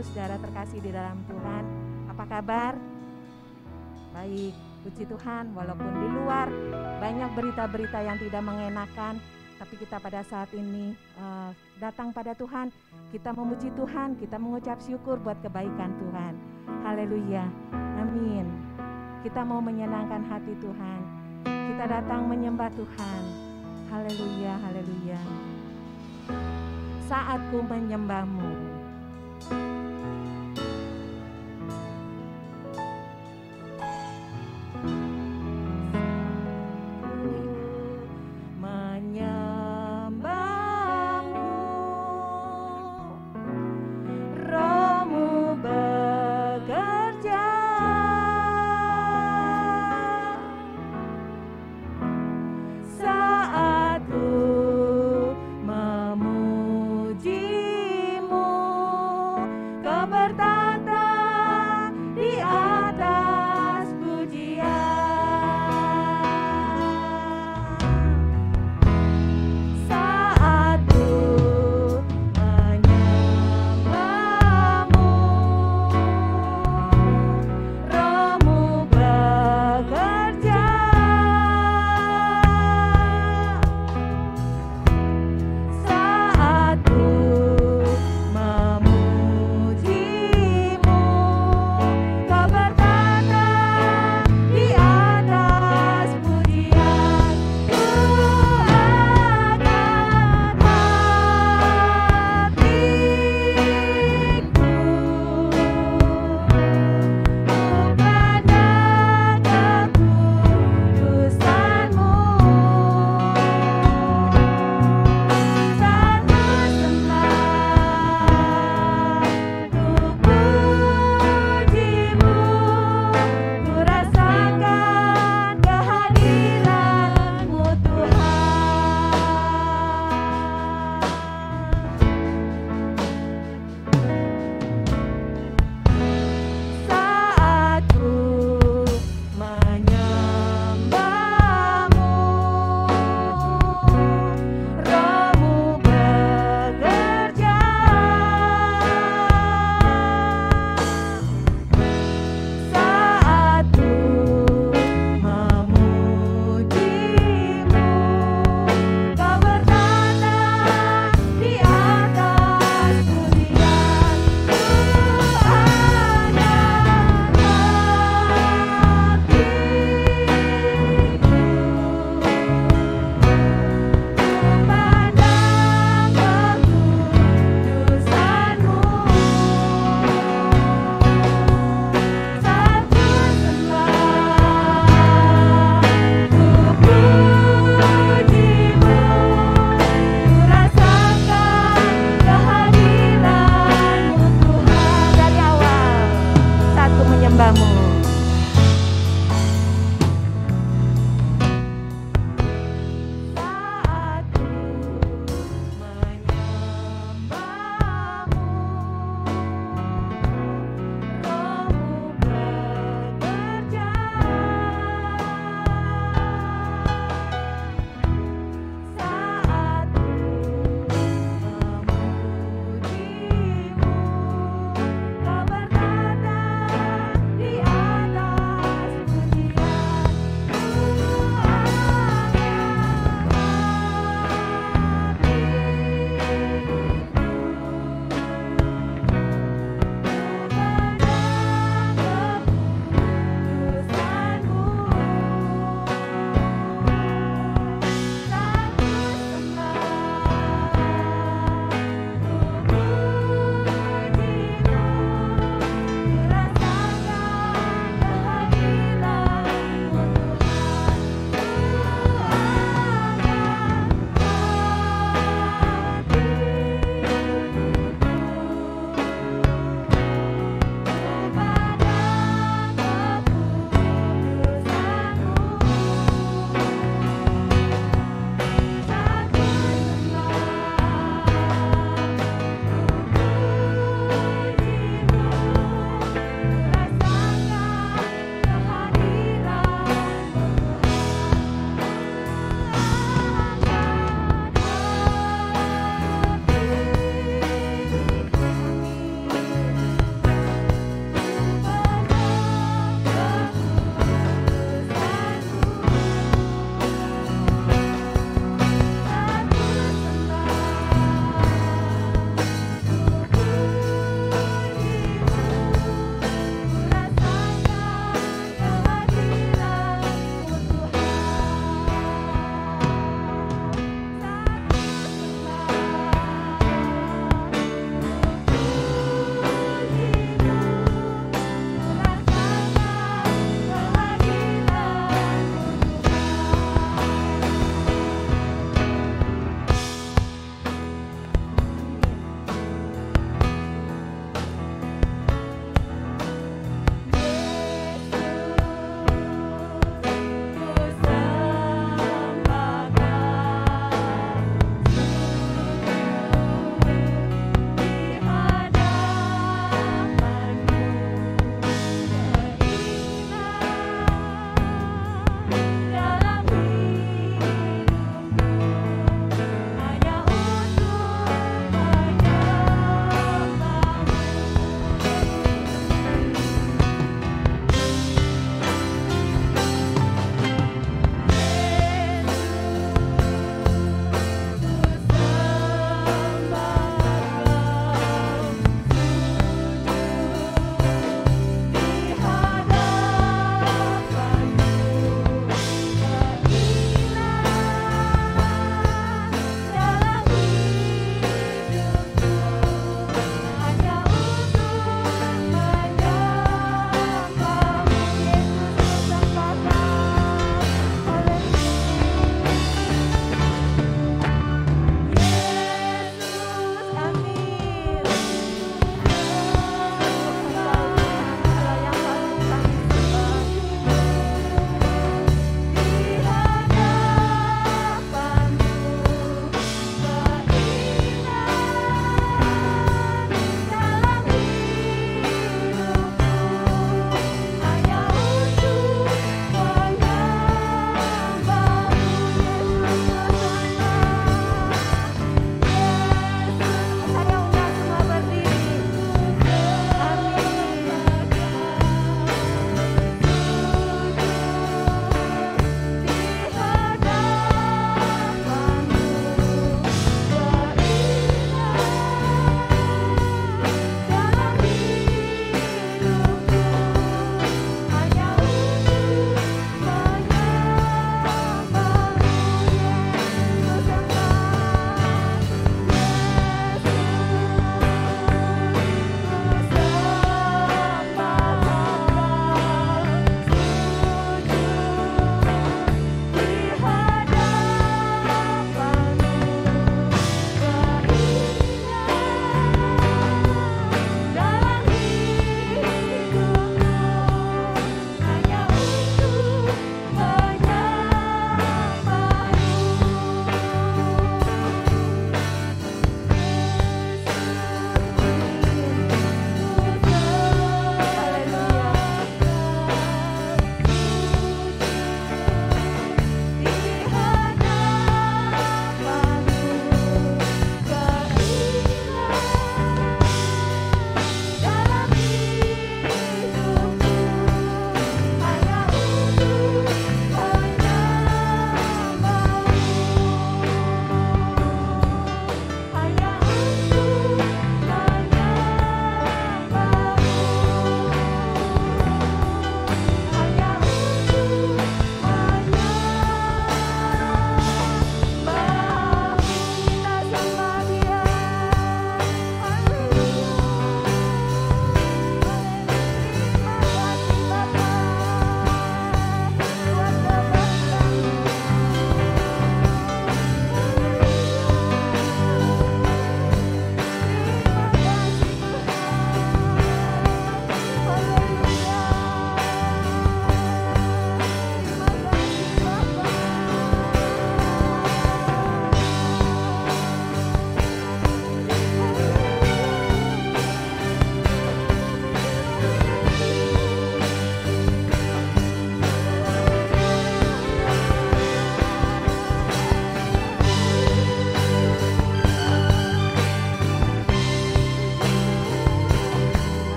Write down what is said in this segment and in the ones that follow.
saudara terkasih di dalam Tuhan. Apa kabar? Baik, puji Tuhan, walaupun di luar banyak berita-berita yang tidak mengenakan, tapi kita pada saat ini datang pada Tuhan, kita memuji Tuhan, kita mengucap syukur buat kebaikan Tuhan. Haleluya, amin. Kita mau menyenangkan hati Tuhan, kita datang menyembah Tuhan. Haleluya, haleluya. Saatku menyembahmu.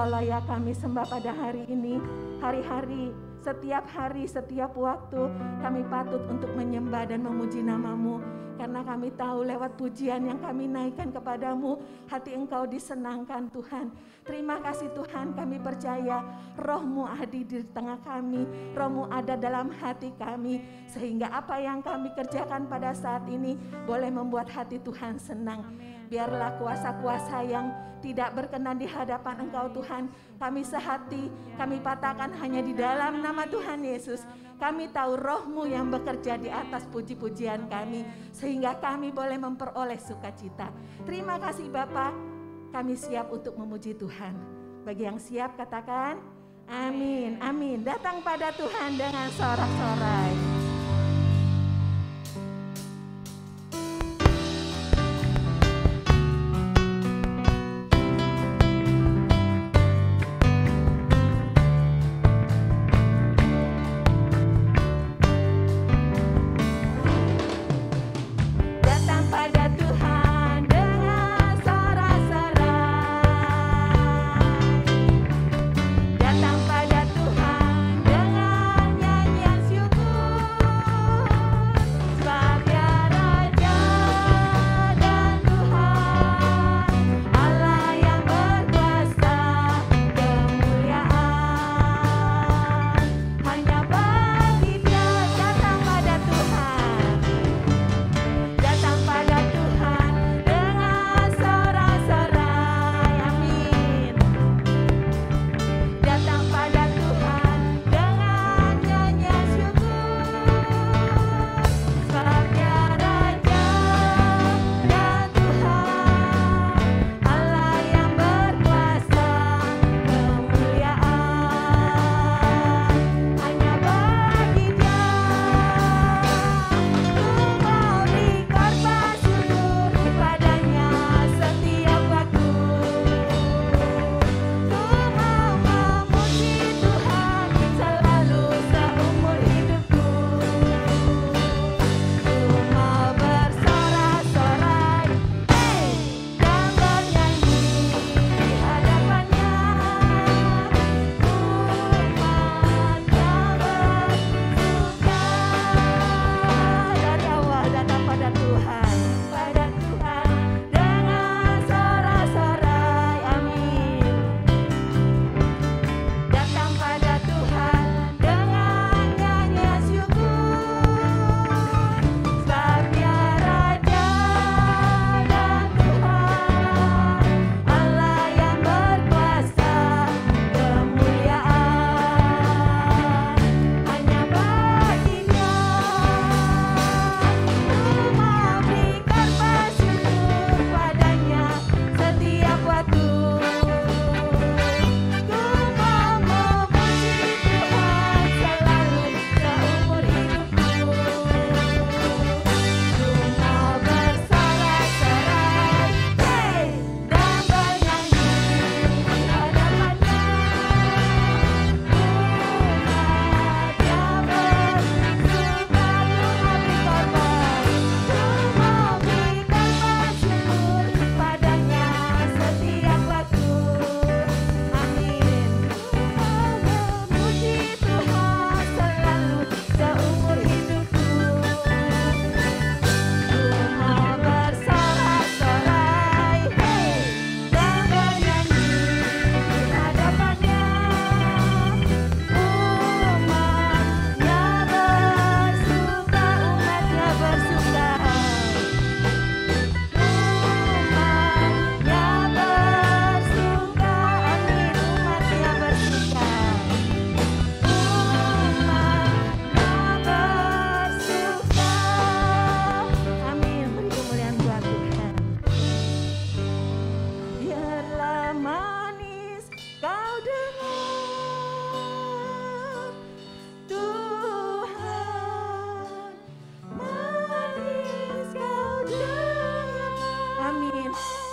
Engkaulah yang kami sembah pada hari ini. Hari-hari, setiap hari, setiap waktu kami patut untuk menyembah dan memuji nama-Mu. Karena kami tahu lewat pujian yang kami naikkan kepadamu, hati Engkau disenangkan Tuhan. Terima kasih Tuhan, kami percaya Roh-Mu hadir di tengah kami, Roh-Mu ada dalam hati kami, sehingga apa yang kami kerjakan pada saat ini boleh membuat hati Tuhan senang. Biarlah kuasa-kuasa yang tidak berkenan di hadapan Engkau Tuhan, kami sehati, kami patahkan hanya di dalam nama Tuhan Yesus. Kami tahu Roh-Mu yang bekerja di atas puji-pujian kami, sehingga kami boleh memperoleh sukacita. Terima kasih Bapa, kami siap untuk memuji Tuhan. Bagi yang siap katakan, amin, amin. Datang pada Tuhan dengan sorak-sorai.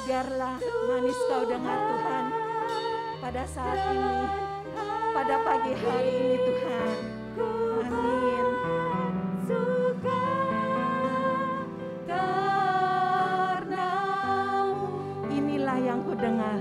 biarlah manis kau dengar Tuhan pada saat ini, pada pagi hari ini Tuhan. Amin. Suka karena-Mu, inilah yang ku dengar.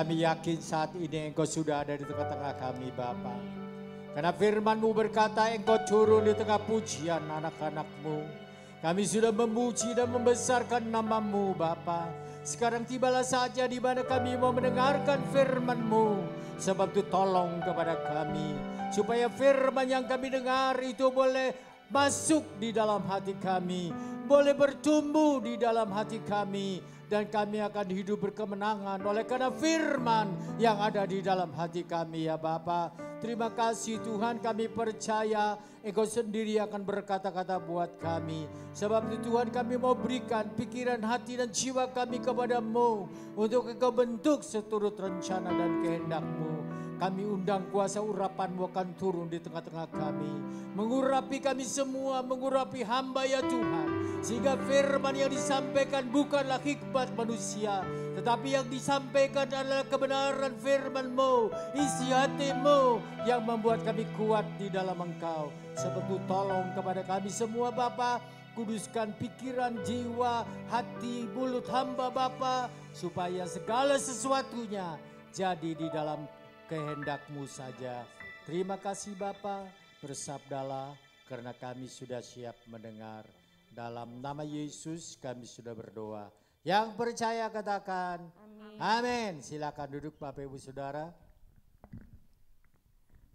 kami yakin saat ini Engkau sudah ada di tengah-tengah kami Bapa. Karena firman-Mu berkata Engkau turun di tengah pujian anak-anak-Mu. Kami sudah memuji dan membesarkan nama-Mu Bapa. Sekarang tibalah saatnya di mana kami mau mendengarkan firman-Mu. Sebab itu tolong kepada kami. Supaya firman yang kami dengar itu boleh masuk di dalam hati kami. Boleh bertumbuh di dalam hati kami. Dan kami akan hidup berkemenangan oleh karena firman yang ada di dalam hati kami ya Bapa. Terima kasih Tuhan, kami percaya Engkau sendiri akan berkata-kata buat kami. Sebab itu Tuhan, kami mau berikan pikiran, hati dan jiwa kami kepada-Mu. Untuk Engkau bentuk seturut rencana dan kehendak-Mu. Kami undang kuasa urapan-Mu akan turun di tengah-tengah kami. Mengurapi kami semua, mengurapi hamba ya Tuhan. Sehingga firman yang disampaikan bukanlah hikmat manusia. Tetapi yang disampaikan adalah kebenaran firman-Mu. Isi hati-Mu yang membuat kami kuat di dalam Engkau. Sebab itu tolong kepada kami semua Bapa. Kuduskan pikiran, jiwa, hati, mulut hamba Bapa. Supaya segala sesuatunya jadi di dalam kehendak-Mu saja. Terima kasih Bapa, bersabdalah karena kami sudah siap mendengar. Dalam nama Yesus kami sudah berdoa. Yang percaya katakan amin. Amin. Silakan duduk Bapak Ibu Saudara.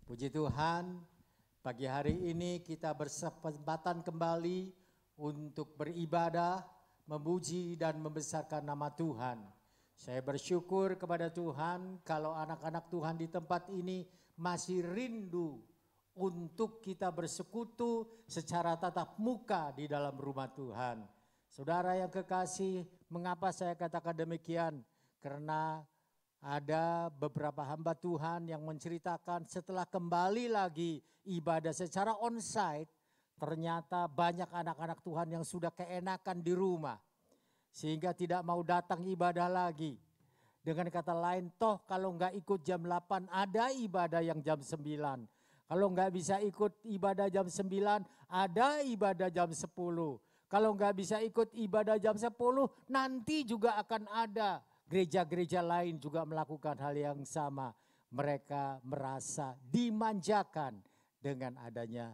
Puji Tuhan, pagi hari ini kita berkesempatan kembali untuk beribadah, memuji dan membesarkan nama Tuhan. Saya bersyukur kepada Tuhan kalau anak-anak Tuhan di tempat ini masih rindu untuk kita bersekutu secara tatap muka di dalam rumah Tuhan. Saudara yang kekasih, mengapa saya katakan demikian? Karena ada beberapa hamba Tuhan yang menceritakan setelah kembali lagi ibadah secara onsite, ternyata banyak anak-anak Tuhan yang sudah keenakan di rumah. Sehingga tidak mau datang ibadah lagi. Dengan kata lain, toh kalau nggak ikut jam 8 ada ibadah yang jam 9. Kalau nggak bisa ikut ibadah jam 9, ada ibadah jam 10. Kalau nggak bisa ikut ibadah jam 10, nanti juga akan ada. Gereja-gereja lain juga melakukan hal yang sama. Mereka merasa dimanjakan dengan adanya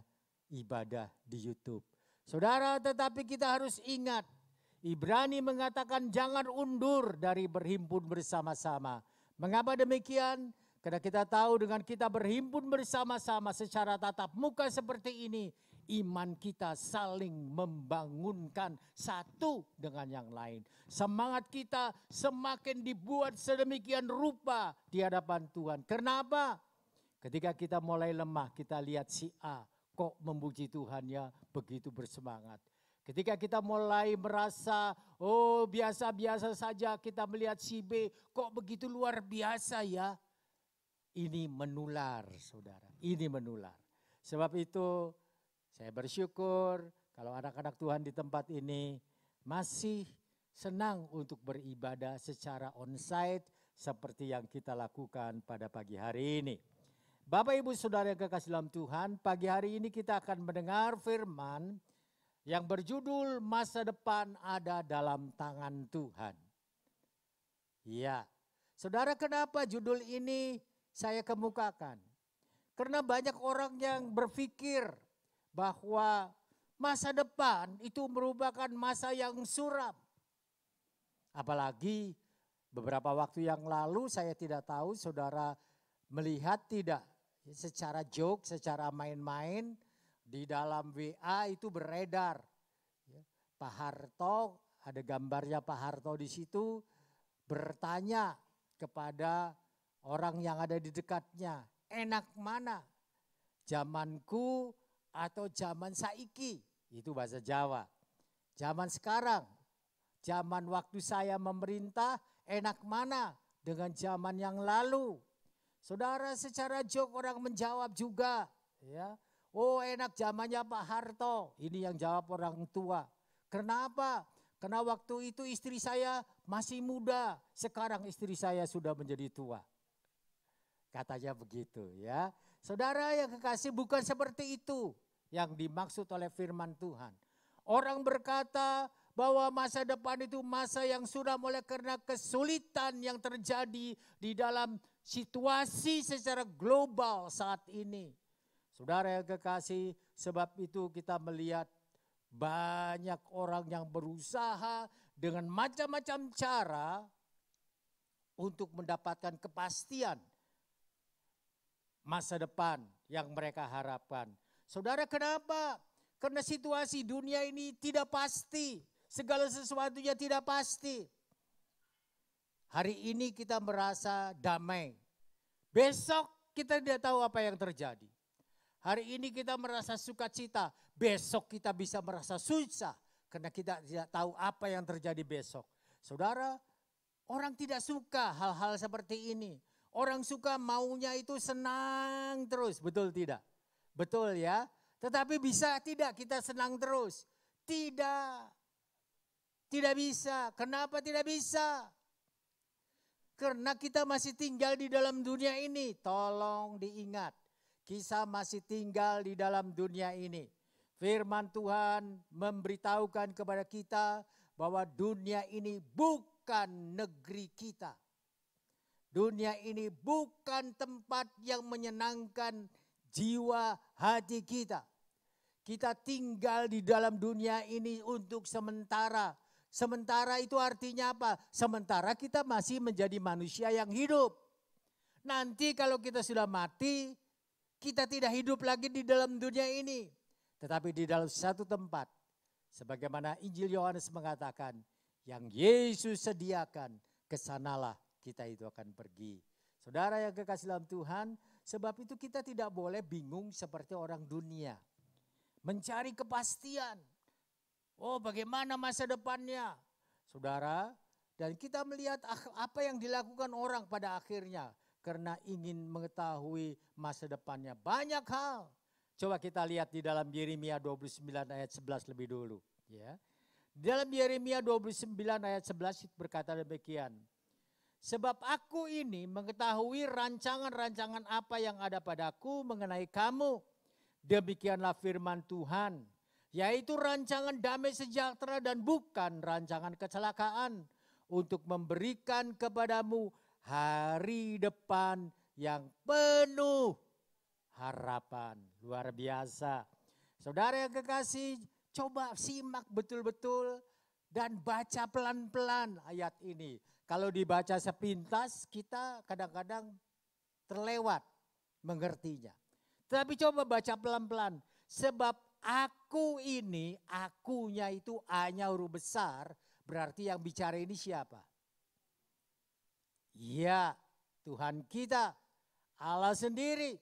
ibadah di YouTube. Saudara, tetapi kita harus ingat, Ibrani mengatakan jangan undur dari berhimpun bersama-sama. Mengapa demikian? Karena kita tahu dengan kita berhimpun bersama-sama secara tatap muka seperti ini, iman kita saling membangunkan satu dengan yang lain. Semangat kita semakin dibuat sedemikian rupa di hadapan Tuhan. Kenapa? Ketika kita mulai lemah, kita lihat si A kok memuji Tuhannya begitu bersemangat. Ketika kita mulai merasa, oh biasa-biasa saja, kita melihat si B kok begitu luar biasa ya. Ini menular saudara, ini menular. Sebab itu saya bersyukur kalau anak-anak Tuhan di tempat ini masih senang untuk beribadah secara onsite seperti yang kita lakukan pada pagi hari ini. Bapak Ibu Saudara yang kekasih dalam Tuhan, pagi hari ini kita akan mendengar firman yang berjudul masa depan ada dalam tangan Tuhan. Ya, saudara, kenapa judul ini saya kemukakan? Karena banyak orang yang berpikir bahwa masa depan itu merupakan masa yang suram. Apalagi beberapa waktu yang lalu saya tidak tahu saudara melihat tidak, secara joke, secara main-main di dalam WA itu beredar. Pak Harto, ada gambarnya Pak Harto di situ, bertanya kepada orang yang ada di dekatnya, enak mana? Zamanku atau zaman saiki? Itu bahasa Jawa. Zaman sekarang, zaman waktu saya memerintah, enak mana dengan zaman yang lalu? Saudara, secara joke orang menjawab juga, ya. Oh, enak zamannya Pak Harto. Ini yang jawab orang tua. Kenapa? Karena waktu itu istri saya masih muda, sekarang istri saya sudah menjadi tua. Katanya begitu ya. Saudara yang kekasih, bukan seperti itu yang dimaksud oleh firman Tuhan. Orang berkata bahwa masa depan itu masa yang suram oleh karena kesulitan yang terjadi di dalam situasi secara global saat ini. Saudara yang kekasih, sebab itu kita melihat banyak orang yang berusaha dengan macam-macam cara untuk mendapatkan kepastian masa depan yang mereka harapkan. Saudara, kenapa? Karena situasi dunia ini tidak pasti. Segala sesuatunya tidak pasti. Hari ini kita merasa damai. Besok kita tidak tahu apa yang terjadi. Hari ini kita merasa sukacita. Besok kita bisa merasa susah. Karena kita tidak tahu apa yang terjadi besok. Saudara, orang tidak suka hal-hal seperti ini. Orang suka maunya itu senang terus. Betul tidak? Betul ya. Tetapi bisa tidak kita senang terus? Tidak. Tidak bisa. Kenapa tidak bisa? Karena kita masih tinggal di dalam dunia ini. Tolong diingat. Kita masih tinggal di dalam dunia ini. Firman Tuhan memberitahukan kepada kita bahwa dunia ini bukan negeri kita. Dunia ini bukan tempat yang menyenangkan jiwa hati kita. Kita tinggal di dalam dunia ini untuk sementara. Sementara itu artinya apa? Sementara kita masih menjadi manusia yang hidup. Nanti kalau kita sudah mati, kita tidak hidup lagi di dalam dunia ini. Tetapi di dalam satu tempat. Sebagaimana Injil Yohanes mengatakan, yang Yesus sediakan, kesanalah kita itu akan pergi. Saudara yang kekasih dalam Tuhan, sebab itu kita tidak boleh bingung seperti orang dunia. Mencari kepastian. Oh, bagaimana masa depannya? Saudara, dan kita melihat apa yang dilakukan orang pada akhirnya. Karena ingin mengetahui masa depannya. Banyak hal. Coba kita lihat di dalam Yeremia 29 ayat 11 lebih dulu. Ya. Di dalam Yeremia 29 ayat 11 berkata demikian. Sebab aku ini mengetahui rancangan-rancangan apa yang ada padaku mengenai kamu. Demikianlah firman Tuhan. Yaitu rancangan damai sejahtera dan bukan rancangan kecelakaan. Untuk memberikan kepadamu hari depan yang penuh harapan. Luar biasa. Saudara yang kekasih, coba simak betul-betul dan baca pelan-pelan ayat ini. Kalau dibaca sepintas, kita kadang-kadang terlewat mengertinya. Tapi coba baca pelan-pelan. Sebab aku ini, akunya itu A-nya huruf besar, berarti yang bicara ini siapa? Ya, Tuhan kita, Allah sendiri.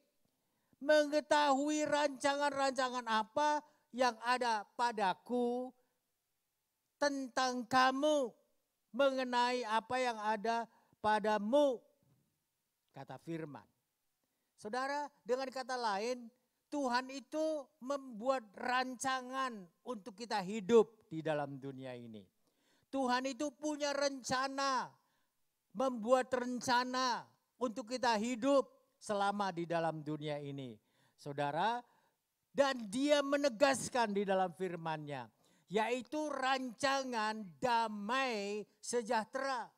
Mengetahui rancangan-rancangan apa yang ada padaku tentang kamu. Mengenai apa yang ada padamu. Kata firman. Saudara, dengan kata lain, Tuhan itu membuat rancangan untuk kita hidup di dalam dunia ini. Tuhan itu punya rencana, membuat rencana untuk kita hidup selama di dalam dunia ini. Saudara, dan dia menegaskan di dalam firman-Nya, yaitu rancangan damai sejahtera.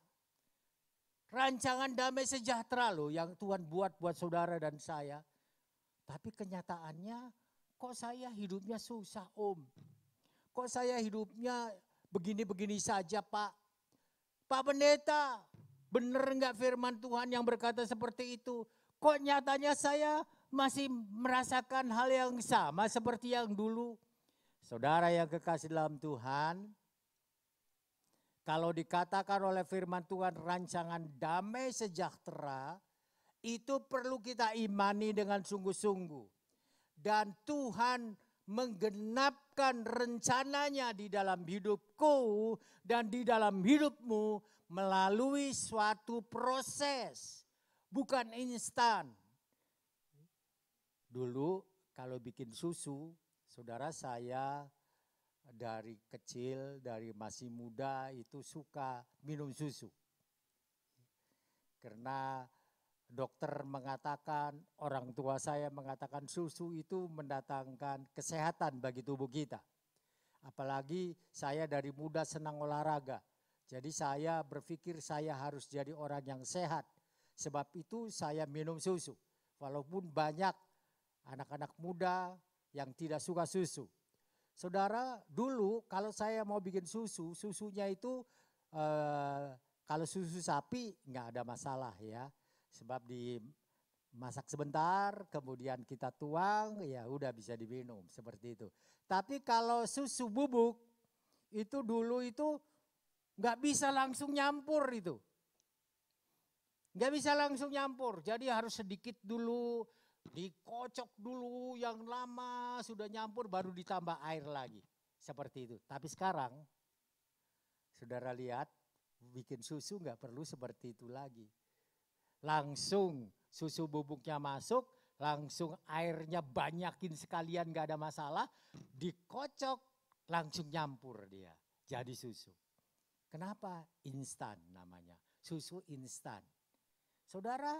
Rancangan damai sejahtera loh yang Tuhan buat saudara dan saya. Tapi kenyataannya kok saya hidupnya susah om. Kok saya hidupnya begini-begini saja Pak. Pak Pendeta, benar enggak firman Tuhan yang berkata seperti itu? Kok nyatanya saya masih merasakan hal yang sama seperti yang dulu? Saudara yang kekasih dalam Tuhan, kalau dikatakan oleh firman Tuhan rancangan damai sejahtera, itu perlu kita imani dengan sungguh-sungguh. Dan Tuhan menggenapkan rencananya di dalam hidupku dan di dalam hidupmu melalui suatu proses, bukan instan. Dulu kalau bikin susu, saudara saya dari kecil, dari masih muda itu suka minum susu. Karena dokter mengatakan, orang tua saya mengatakan susu itu mendatangkan kesehatan bagi tubuh kita. Apalagi saya dari muda senang olahraga. Jadi saya berpikir saya harus jadi orang yang sehat. Sebab itu saya minum susu. Walaupun banyak anak-anak muda yang tidak suka susu. Saudara, dulu kalau saya mau bikin susu, susunya itu kalau susu sapi nggak ada masalah ya. Sebab dimasak sebentar, kemudian kita tuang, ya udah bisa diminum seperti itu. Tapi kalau susu bubuk, itu dulu itu nggak bisa langsung nyampur itu. Nggak bisa langsung nyampur, jadi harus sedikit dulu, dikocok dulu yang lama, sudah nyampur baru ditambah air lagi. Seperti itu. Tapi sekarang, saudara lihat, bikin susu nggak perlu seperti itu lagi. Langsung susu bubuknya masuk, langsung airnya banyakin sekalian nggak ada masalah, dikocok langsung nyampur dia jadi susu. Kenapa? Instan namanya, susu instan. Saudara,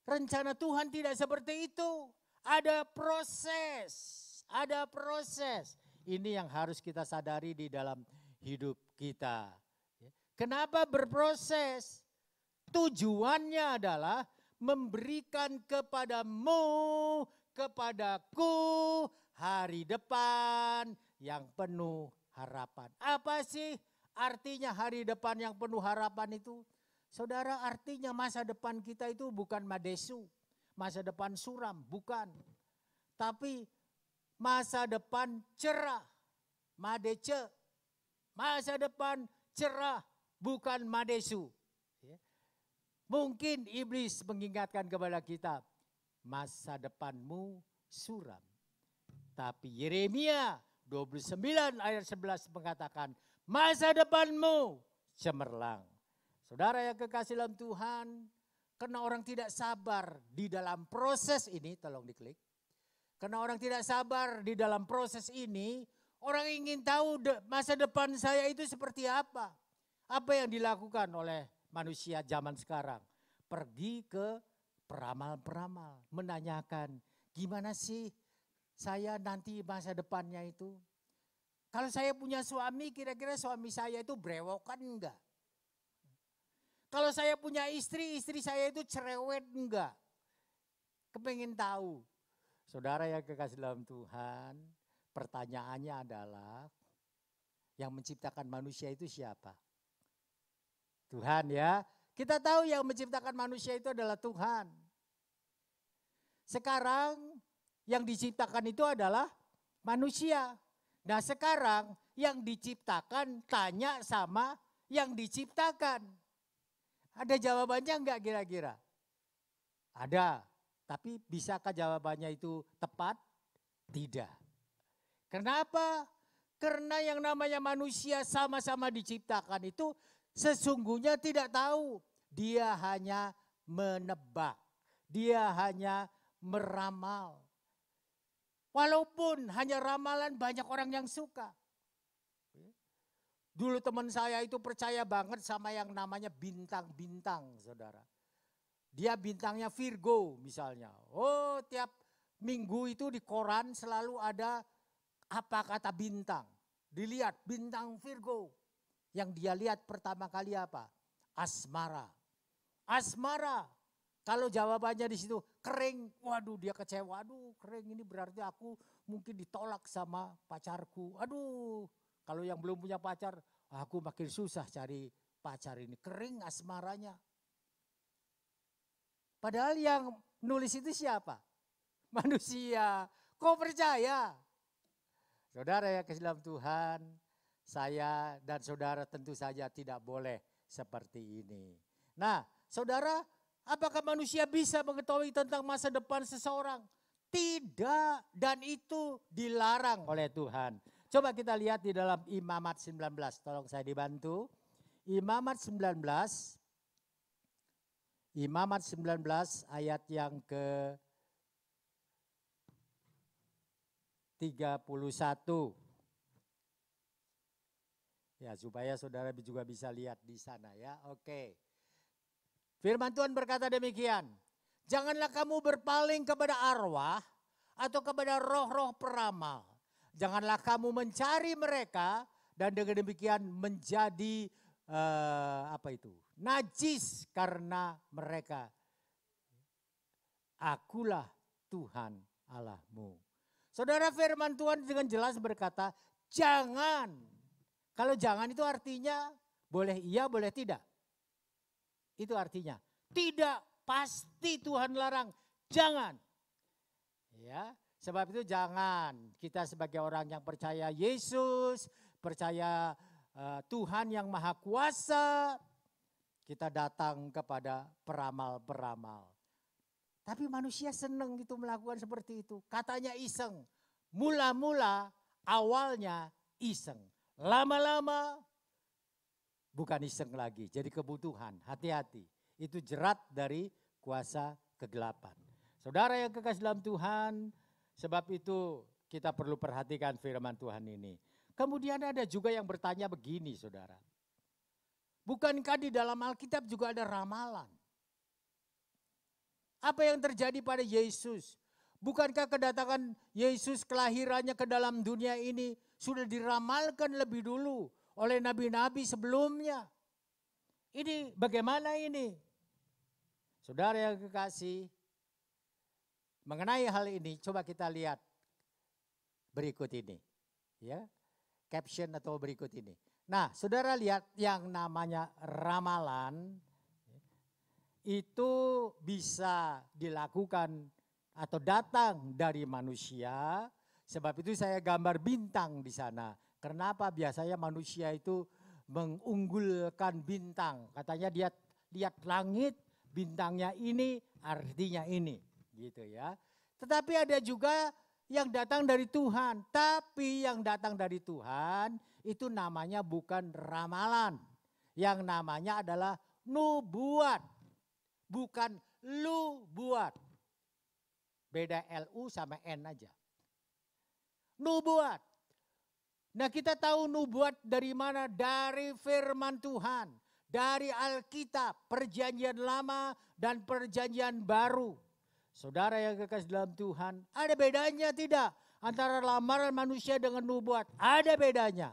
rencana Tuhan tidak seperti itu. Ada proses, ada proses. Ini yang harus kita sadari di dalam hidup kita. Kenapa berproses? Tujuannya adalah memberikan kepadamu, kepadaku hari depan yang penuh harapan. Apa sih artinya hari depan yang penuh harapan itu? Saudara, artinya masa depan kita itu bukan madesu, masa depan suram, bukan. Tapi masa depan cerah, madece, masa depan cerah, bukan madesu. Mungkin iblis mengingatkan kepada kita, masa depanmu suram. Tapi Yeremia 29 ayat 11 mengatakan, masa depanmu cemerlang. Saudara yang kekasih dalam Tuhan, karena orang tidak sabar di dalam proses ini, tolong diklik. Karena orang tidak sabar di dalam proses ini, orang ingin tahu masa depan saya itu seperti apa. Apa yang dilakukan oleh manusia zaman sekarang? Pergi ke peramal-peramal, menanyakan gimana sih saya nanti masa depannya itu. Kalau saya punya suami, kira-kira suami saya itu brewokan enggak? Kalau saya punya istri, istri saya itu cerewet enggak? Kepengen tahu. Saudara yang kekasih dalam Tuhan, pertanyaannya adalah yang menciptakan manusia itu siapa? Tuhan ya. Kita tahu yang menciptakan manusia itu adalah Tuhan. Sekarang yang diciptakan itu adalah manusia. Nah sekarang yang diciptakan tanya sama yang diciptakan. Ada jawabannya enggak kira-kira? Ada, tapi bisakah jawabannya itu tepat? Tidak. Kenapa? Karena yang namanya manusia sama-sama diciptakan itu sesungguhnya tidak tahu. Dia hanya menebak, dia hanya meramal. Walaupun hanya ramalan banyak orang yang suka. Dulu teman saya itu percaya banget sama yang namanya bintang-bintang, saudara. Dia bintangnya Virgo misalnya. Oh, tiap minggu itu di koran selalu ada apa kata bintang. Dilihat bintang Virgo. Yang dia lihat pertama kali apa? Asmara. Asmara. Kalau jawabannya di situ kering, waduh dia kecewa. Aduh kering ini berarti aku mungkin ditolak sama pacarku. Aduh. Kalau yang belum punya pacar, aku makin susah cari pacar ini. Kering asmaranya. Padahal yang nulis itu siapa? Manusia. Kok percaya? Saudara yang kasih dalam Tuhan, saya dan saudara tentu saja tidak boleh seperti ini. Nah, saudara, apakah manusia bisa mengetahui tentang masa depan seseorang? Tidak, dan itu dilarang oleh Tuhan. Coba kita lihat di dalam Imamat 19, tolong saya dibantu. Imamat 19, Imamat 19 ayat yang ke 31. Ya, supaya saudara juga bisa lihat di sana ya. Oke. Firman Tuhan berkata demikian. Janganlah kamu berpaling kepada arwah atau kepada roh-roh peramal Janganlah kamu mencari mereka dan dengan demikian menjadi najis karena mereka. Akulah Tuhan Allahmu. Saudara, firman Tuhan dengan jelas berkata, jangan. Kalau jangan itu artinya boleh iya, boleh tidak. Itu artinya tidak, pasti Tuhan larang, jangan. Ya, sebab itu jangan kita sebagai orang yang percaya Yesus, percaya Tuhan yang Maha Kuasa, kita datang kepada peramal-peramal. Tapi manusia senang gitu melakukan seperti itu. Katanya iseng. Mula-mula awalnya iseng. Lama-lama bukan iseng lagi. Jadi kebutuhan. Hati-hati. Itu jerat dari kuasa kegelapan. Saudara yang kekasih dalam Tuhan. Sebab itu kita perlu perhatikan firman Tuhan ini. Kemudian ada juga yang bertanya begini, saudara. Bukankah di dalam Alkitab juga ada ramalan? Apa yang terjadi pada Yesus? Bukankah kedatangan Yesus, kelahirannya ke dalam dunia ini sudah diramalkan lebih dulu oleh nabi-nabi sebelumnya? Ini bagaimana ini? Saudara yang kekasih, mengenai hal ini coba kita lihat berikut ini. Ya, caption atau berikut ini. Nah, saudara lihat yang namanya ramalan itu bisa dilakukan atau datang dari manusia. Sebab itu saya gambar bintang di sana. Kenapa biasanya manusia itu mengunggulkan bintang? Katanya dia lihat langit, bintangnya ini artinya ini, gitu ya. Tetapi ada juga yang datang dari Tuhan. Tapi yang datang dari Tuhan itu namanya bukan ramalan. Yang namanya adalah nubuat. Bukan lu buat. Beda LU sama N aja. Nubuat. Nah, kita tahu nubuat dari mana? Dari firman Tuhan. Dari Alkitab, perjanjian lama dan perjanjian baru. Saudara yang kekasih dalam Tuhan, ada bedanya tidak? Antara ramalan manusia dengan nubuat, ada bedanya.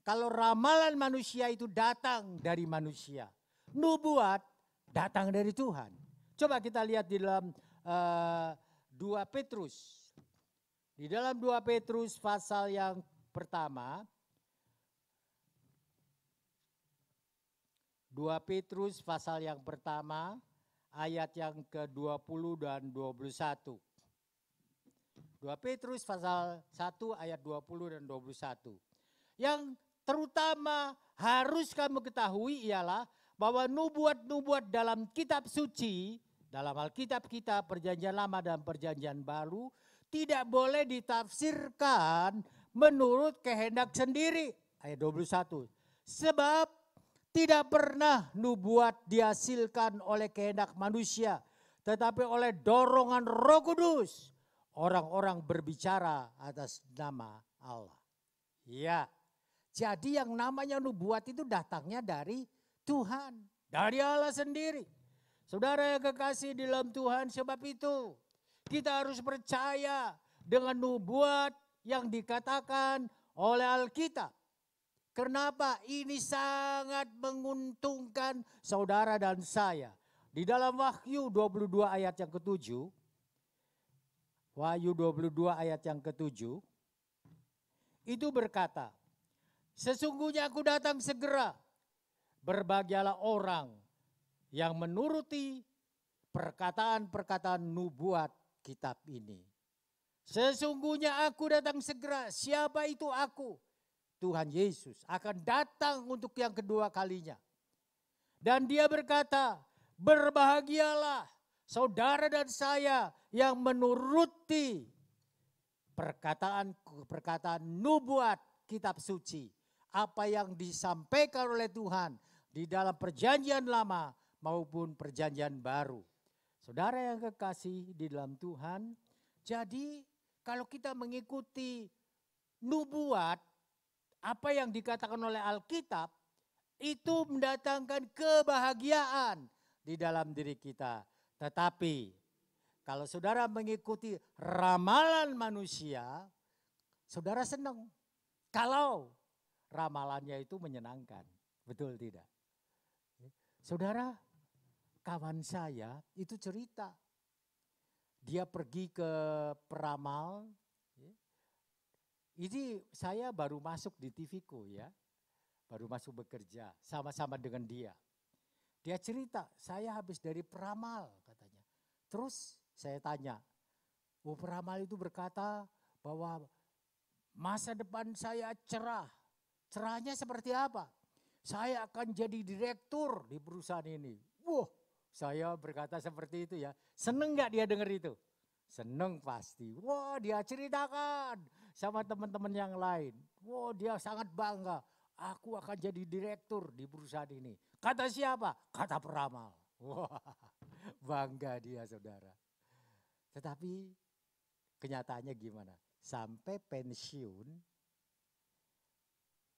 Kalau ramalan manusia itu datang dari manusia. Nubuat datang dari Tuhan. Coba kita lihat di dalam 2 Petrus. Di dalam 2 Petrus pasal yang pertama. 2 Petrus pasal yang pertama ayat yang ke-20 dan 21. 2 Petrus pasal 1 ayat 20 dan 21. Yang terutama harus kamu ketahui ialah bahwa nubuat-nubuat dalam kitab suci, dalam Alkitab kita perjanjian lama dan perjanjian baru, tidak boleh ditafsirkan menurut kehendak sendiri. Ayat 21. Sebab tidak pernah nubuat dihasilkan oleh kehendak manusia, tetapi oleh dorongan Roh Kudus. Orang-orang berbicara atas nama Allah. Ya, jadi yang namanya nubuat itu datangnya dari Tuhan, dari Allah sendiri. Saudara yang kekasih di dalam Tuhan, sebab itu kita harus percaya dengan nubuat yang dikatakan oleh Alkitab. Kenapa? Ini sangat menguntungkan saudara dan saya. Di dalam Wahyu 22 ayat yang ke-7, Wahyu 22 ayat yang ke-7, itu berkata, sesungguhnya aku datang segera. Berbahagialah orang yang menuruti perkataan-perkataan nubuat kitab ini. Sesungguhnya aku datang segera. Siapa itu aku? Tuhan Yesus akan datang untuk yang kedua kalinya. Dan dia berkata, berbahagialah saudara dan saya yang menuruti perkataan nubuat kitab suci. Apa yang disampaikan oleh Tuhan di dalam perjanjian lama maupun perjanjian baru. Saudara yang kekasih di dalam Tuhan, jadi kalau kita mengikuti nubuat, apa yang dikatakan oleh Alkitab, itu mendatangkan kebahagiaan di dalam diri kita. Tetapi kalau saudara mengikuti ramalan manusia, Saudara senang kalau ramalannya itu menyenangkan. Betul tidak? Saudara, kawan saya itu cerita. Dia pergi ke peramal. Ini saya baru masuk di TVku ya. Baru masuk bekerja sama-sama dengan dia. Dia cerita, saya habis dari peramal katanya. Terus saya tanya, peramal itu berkata bahwa masa depan saya cerah. Cerahnya seperti apa? Saya akan jadi direktur di perusahaan ini. Wah, saya berkata seperti itu ya. Seneng gak dia dengar itu? Seneng pasti. Wah, dia ceritakan sama teman-teman yang lain. Wah, dia sangat bangga. Aku akan jadi direktur di perusahaan ini. Kata siapa? Kata peramal. Wah, bangga dia saudara. Tetapi kenyataannya gimana? Sampai pensiun,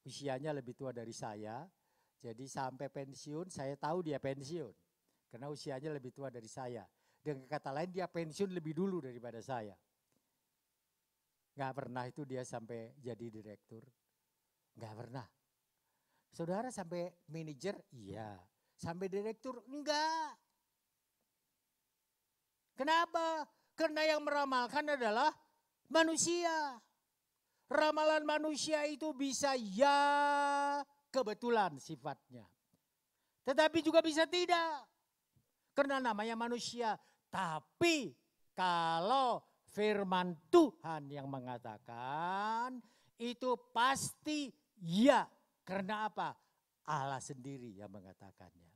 usianya lebih tua dari saya. Jadi sampai pensiun saya tahu dia pensiun. Karena usianya lebih tua dari saya. Dengan kata lain dia pensiun lebih dulu daripada saya. Gak pernah itu dia sampai jadi direktur. Gak pernah. Saudara sampai manajer? Iya. Sampai direktur? Enggak. Kenapa? Karena yang meramalkan adalah manusia. Ramalan manusia itu bisa ya kebetulan sifatnya. Tetapi juga bisa tidak. Karena namanya manusia. Tapi kalau firman Tuhan yang mengatakan itu pasti ya. Karena apa? Allah sendiri yang mengatakannya.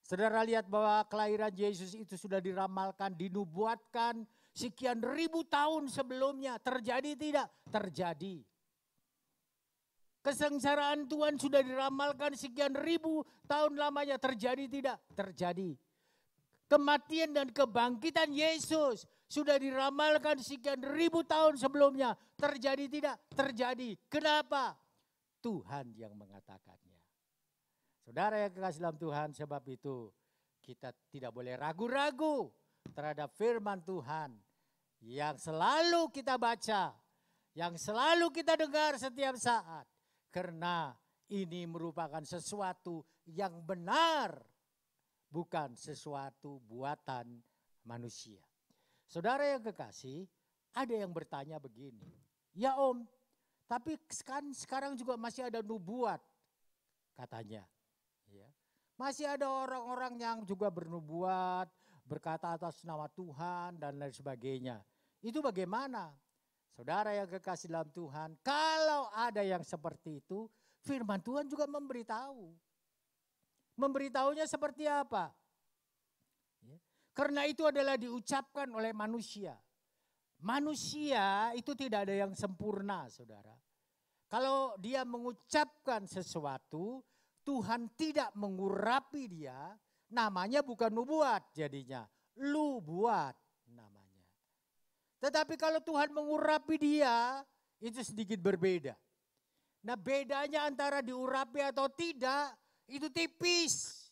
Saudara lihat bahwa kelahiran Yesus itu sudah diramalkan, dinubuatkan sekian ribu tahun sebelumnya. Terjadi tidak? Terjadi. Kesengsaraan Tuhan sudah diramalkan sekian ribu tahun lamanya. Terjadi tidak? Terjadi. Kematian dan kebangkitan Yesus sudah diramalkan sekian ribu tahun sebelumnya. Terjadi tidak? Terjadi. Kenapa? Tuhan yang mengatakannya. Saudara yang kekasih dalam Tuhan, sebab itu kita tidak boleh ragu-ragu terhadap firman Tuhan yang selalu kita baca, yang selalu kita dengar setiap saat. Karena ini merupakan sesuatu yang benar, bukan sesuatu buatan manusia. Saudara yang kekasih, ada yang bertanya begini, ya Om, tapi sekarang juga masih ada nubuat katanya. Ya. Masih ada orang-orang yang juga bernubuat, berkata atas nama Tuhan dan lain sebagainya. Itu bagaimana? Saudara yang kekasih dalam Tuhan, kalau ada yang seperti itu, firman Tuhan juga memberitahu. Memberitahunya seperti apa? Ya. Karena itu adalah diucapkan oleh manusia. Manusia itu tidak ada yang sempurna, saudara. Kalau dia mengucapkan sesuatu, Tuhan tidak mengurapi dia, namanya bukan nubuat jadinya. Lu buat namanya. Tetapi kalau Tuhan mengurapi dia, itu sedikit berbeda. Nah bedanya antara diurapi atau tidak, itu tipis.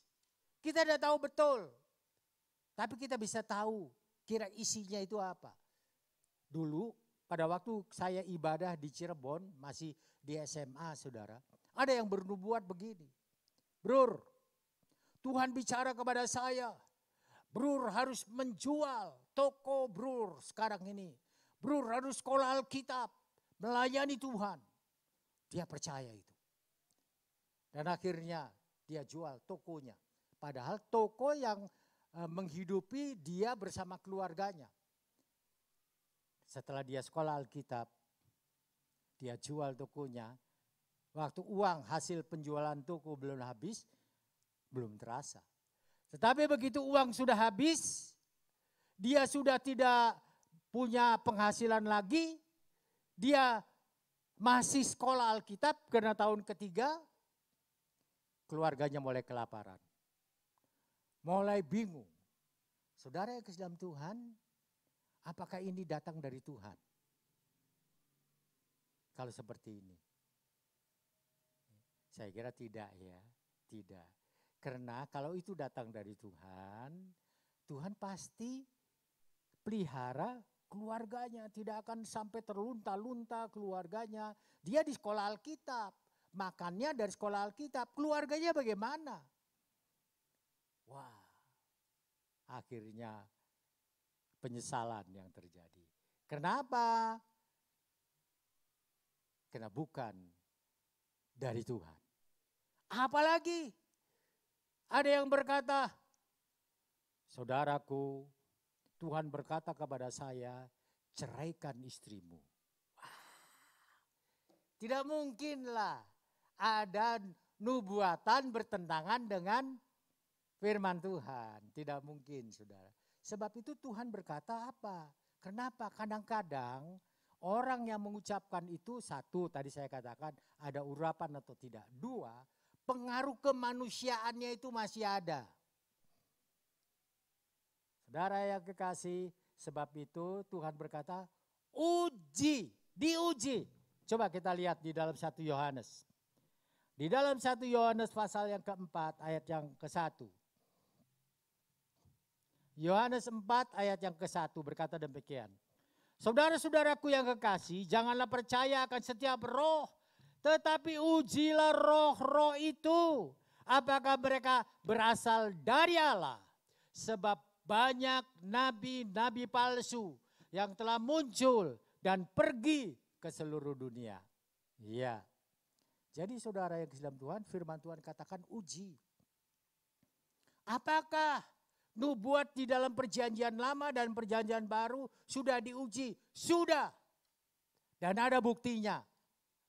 Kita tidak tahu betul. Tapi kita bisa tahu kira isinya itu apa. Dulu pada waktu saya ibadah di Cirebon, masih di SMA saudara. Ada yang bernubuat begini. Brur, Tuhan bicara kepada saya. Brur harus menjual toko brur sekarang ini. Brur harus sekolah Alkitab, melayani Tuhan. Dia percaya itu. Dan akhirnya dia jual tokonya. Padahal toko yang menghidupi dia bersama keluarganya. Setelah dia sekolah Alkitab, dia jual tokonya. Waktu uang hasil penjualan toko belum habis, belum terasa. Tetapi begitu uang sudah habis, dia sudah tidak punya penghasilan lagi, dia masih sekolah Alkitab karena tahun ketiga, keluarganya mulai kelaparan. Mulai bingung. Saudara yang kasih dalam Tuhan, apakah ini datang dari Tuhan? Kalau seperti ini. Saya kira tidak ya, tidak. Karena kalau itu datang dari Tuhan, Tuhan pasti pelihara keluarganya, tidak akan sampai terlunta-lunta keluarganya. Dia di sekolah Alkitab, makannya dari sekolah Alkitab, keluarganya bagaimana? Wah, akhirnya penyesalan yang terjadi. Kenapa? Karena bukan dari Tuhan. Apalagi ada yang berkata, saudaraku, Tuhan berkata kepada saya, ceraikan istrimu. Tidak mungkinlah ada nubuatan bertentangan dengan firman Tuhan. Tidak mungkin, saudara. Sebab itu Tuhan berkata apa? Kenapa? Kadang-kadang orang yang mengucapkan itu, satu, tadi saya katakan ada urapan atau tidak. Dua, pengaruh kemanusiaannya itu masih ada. Saudara yang kekasih, sebab itu Tuhan berkata, diuji. Coba kita lihat di dalam 1 Yohanes. Di dalam 1 Yohanes pasal yang keempat ayat yang ke-1. Yohanes 4 ayat yang ke-1 berkata demikian. Saudara-saudaraku yang kekasih, janganlah percaya akan setiap roh, tetapi ujilah roh-roh itu. Apakah mereka berasal dari Allah? Sebab banyak nabi-nabi palsu yang telah muncul dan pergi ke seluruh dunia. Iya. Jadi saudara yang dalam Tuhan, firman Tuhan katakan uji. Apakah nubuat di dalam perjanjian lama dan perjanjian baru sudah diuji? Sudah. Dan ada buktinya.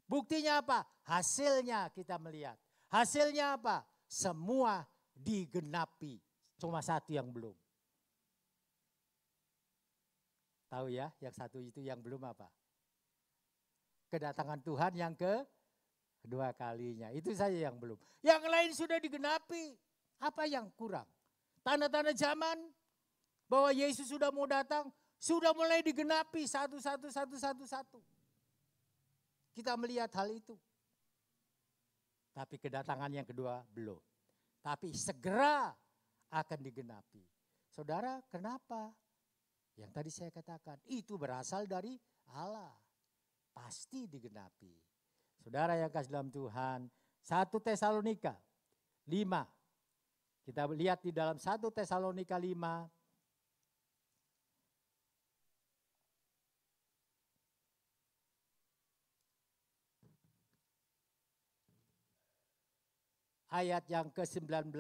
Buktinya apa? Hasilnya kita melihat. Hasilnya apa? Semua digenapi. Cuma satu yang belum. Tahu ya, yang satu itu yang belum apa? Kedatangan Tuhan yang kedua kalinya. Itu saja yang belum. Yang lain sudah digenapi. Apa yang kurang? Tanda-tanda zaman bahwa Yesus sudah mau datang, sudah mulai digenapi satu. Kita melihat hal itu. Tapi kedatangan yang kedua belum. Tapi segera akan digenapi. Saudara, kenapa? Yang tadi saya katakan, itu berasal dari Allah. Pasti digenapi. Saudara yang kasih dalam Tuhan, 1 Tesalonika 5. Kita lihat di dalam 1 Tesalonika 5. Ayat yang ke-19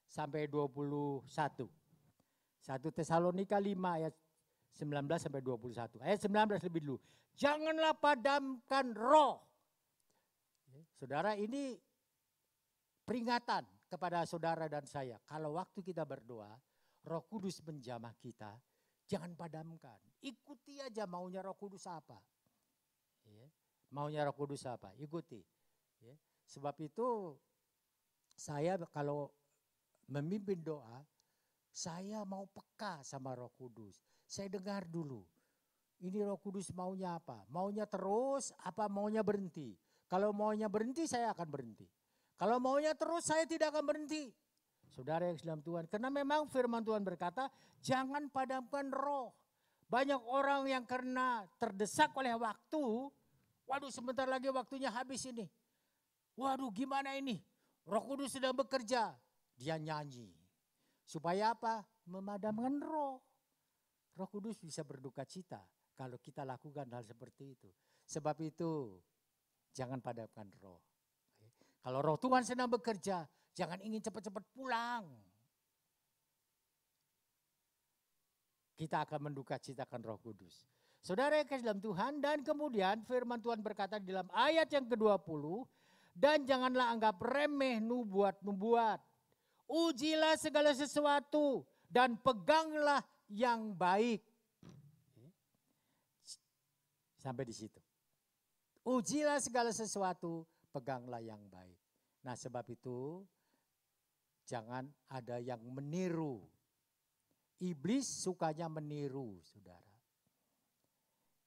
sampai 21. 1 Tesalonika 5 ayat 19 sampai 21. Ayat 19 lebih dulu. Janganlah padamkan roh. Saudara, ini peringatan kepada saudara dan saya. Kalau waktu kita berdoa, Roh Kudus menjamah kita, jangan padamkan. Ikuti aja maunya Roh Kudus apa. Maunya Roh Kudus apa, ikuti. Sebab itu saya kalau memimpin doa, saya mau peka sama Roh Kudus. Saya dengar dulu. Ini Roh Kudus maunya apa? Maunya terus apa maunya berhenti? Kalau maunya berhenti saya akan berhenti. Kalau maunya terus saya tidak akan berhenti. Saudara yang dalam Tuhan. Karena memang firman Tuhan berkata jangan padamkan roh. Banyak orang yang karena terdesak oleh waktu. Waduh sebentar lagi waktunya habis ini. Waduh gimana ini? Roh Kudus sedang bekerja. Dia nyanyi. Supaya apa? Memadamkan roh. Roh Kudus bisa berduka cita kalau kita lakukan hal seperti itu. Sebab itu jangan padamkan roh. Kalau roh Tuhan sedang bekerja, jangan ingin cepat-cepat pulang. Kita akan menduka citakan Roh Kudus. Saudara yang kasih dalam Tuhan, dan kemudian firman Tuhan berkata di dalam ayat yang ke-20, dan janganlah anggap remeh nubuat-nubuat. Ujilah segala sesuatu dan peganglah yang baik. Sampai di situ. Ujilah segala sesuatu, peganglah yang baik. Nah sebab itu jangan ada yang meniru. Iblis sukanya meniru, saudara.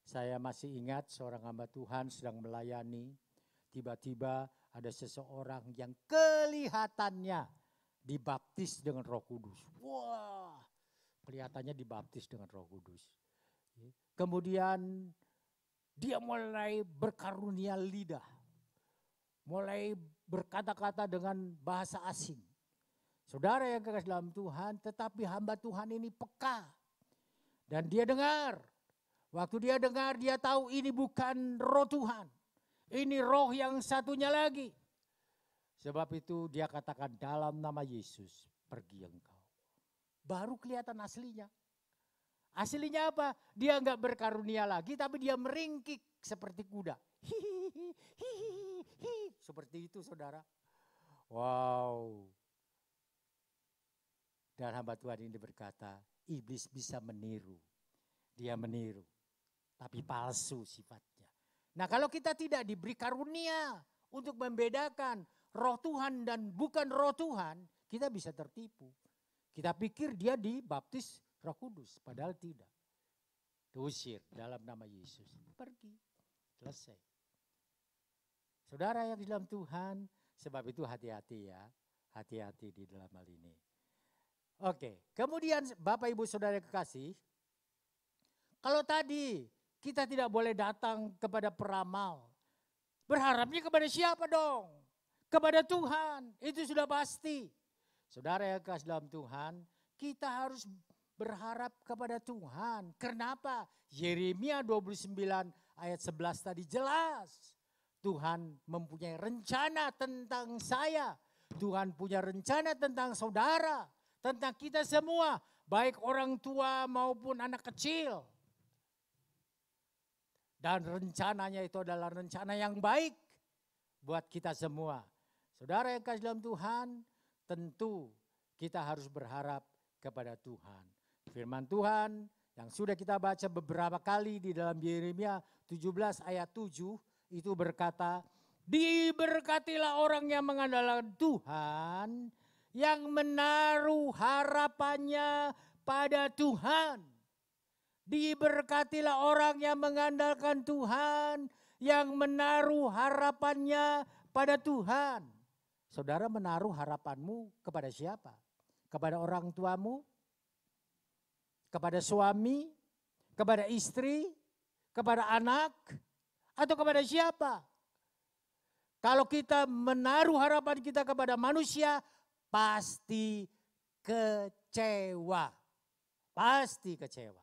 Saya masih ingat seorang hamba Tuhan sedang melayani. Tiba-tiba ada seseorang yang kelihatannya dibaptis dengan Roh Kudus. Wah, kelihatannya dibaptis dengan Roh Kudus. Kemudian dia mulai berkarunia lidah. Mulai berkata-kata dengan bahasa asing. Saudara yang kekasih dalam Tuhan, tetapi hamba Tuhan ini peka. Dan dia dengar. Waktu dia dengar, dia tahu ini bukan roh Tuhan. Ini roh yang satunya lagi. Sebab itu dia katakan dalam nama Yesus, pergi engkau. Baru kelihatan aslinya. Aslinya apa? Dia enggak berkarunia lagi, tapi dia meringkik seperti kuda. Seperti itu saudara. Wow. Dan hamba Tuhan ini berkata, iblis bisa meniru. Dia meniru, tapi palsu sifatnya. Nah kalau kita tidak diberi karunia untuk membedakan roh Tuhan dan bukan roh Tuhan, kita bisa tertipu. Kita pikir dia dibaptis Roh Kudus, padahal tidak. Diusir dalam nama Yesus. Pergi, selesai. Saudara yang di dalam Tuhan, sebab itu hati-hati ya. Hati-hati di dalam hal ini. Oke, kemudian Bapak Ibu Saudara kekasih, kalau tadi kita tidak boleh datang kepada peramal, berharapnya kepada siapa dong? Kepada Tuhan, itu sudah pasti. Saudara yang kekasih dalam Tuhan, kita harus berharap kepada Tuhan. Kenapa? Yeremia 29 ayat 11 tadi jelas. Tuhan mempunyai rencana tentang saya. Tuhan punya rencana tentang saudara. Tentang kita semua. Baik orang tua maupun anak kecil. Dan rencananya itu adalah rencana yang baik buat kita semua. Saudara yang kasih dalam Tuhan, tentu kita harus berharap kepada Tuhan. Firman Tuhan yang sudah kita baca beberapa kali di dalam Yeremia 17 ayat 7 itu berkata, diberkatilah orang yang mengandalkan Tuhan, yang menaruh harapannya pada Tuhan. Diberkatilah orang yang mengandalkan Tuhan, yang menaruh harapannya pada Tuhan. Saudara menaruh harapanmu kepada siapa? Kepada orang tuamu? Kepada suami, kepada istri, kepada anak, atau kepada siapa? Kalau kita menaruh harapan kita kepada manusia, pasti kecewa. Pasti kecewa.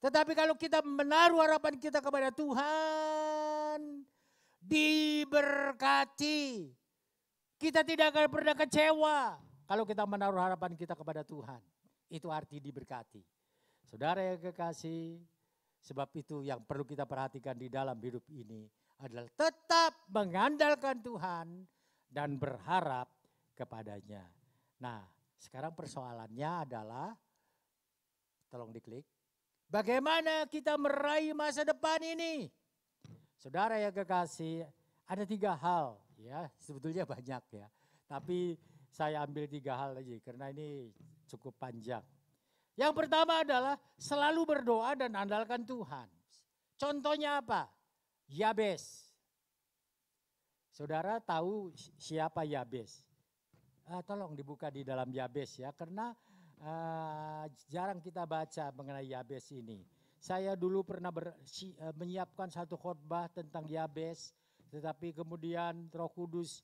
Tetapi kalau kita menaruh harapan kita kepada Tuhan, diberkati. Kita tidak akan pernah kecewa. Kalau kita menaruh harapan kita kepada Tuhan, itu arti diberkati. Saudara yang kekasih, sebab itu yang perlu kita perhatikan di dalam hidup ini adalah tetap mengandalkan Tuhan dan berharap kepadanya. Nah, sekarang persoalannya adalah, tolong diklik, bagaimana kita meraih masa depan ini? Saudara yang kekasih, ada 3 hal ya, sebetulnya banyak ya. Tapi saya ambil 3 hal aja karena ini cukup panjang. Yang pertama adalah selalu berdoa dan andalkan Tuhan. Contohnya apa? Yabes. Saudara tahu siapa Yabes? Tolong dibuka di dalam Yabes ya, karena jarang kita baca mengenai Yabes ini. Saya dulu pernah menyiapkan satu khotbah tentang Yabes, tetapi kemudian Roh Kudus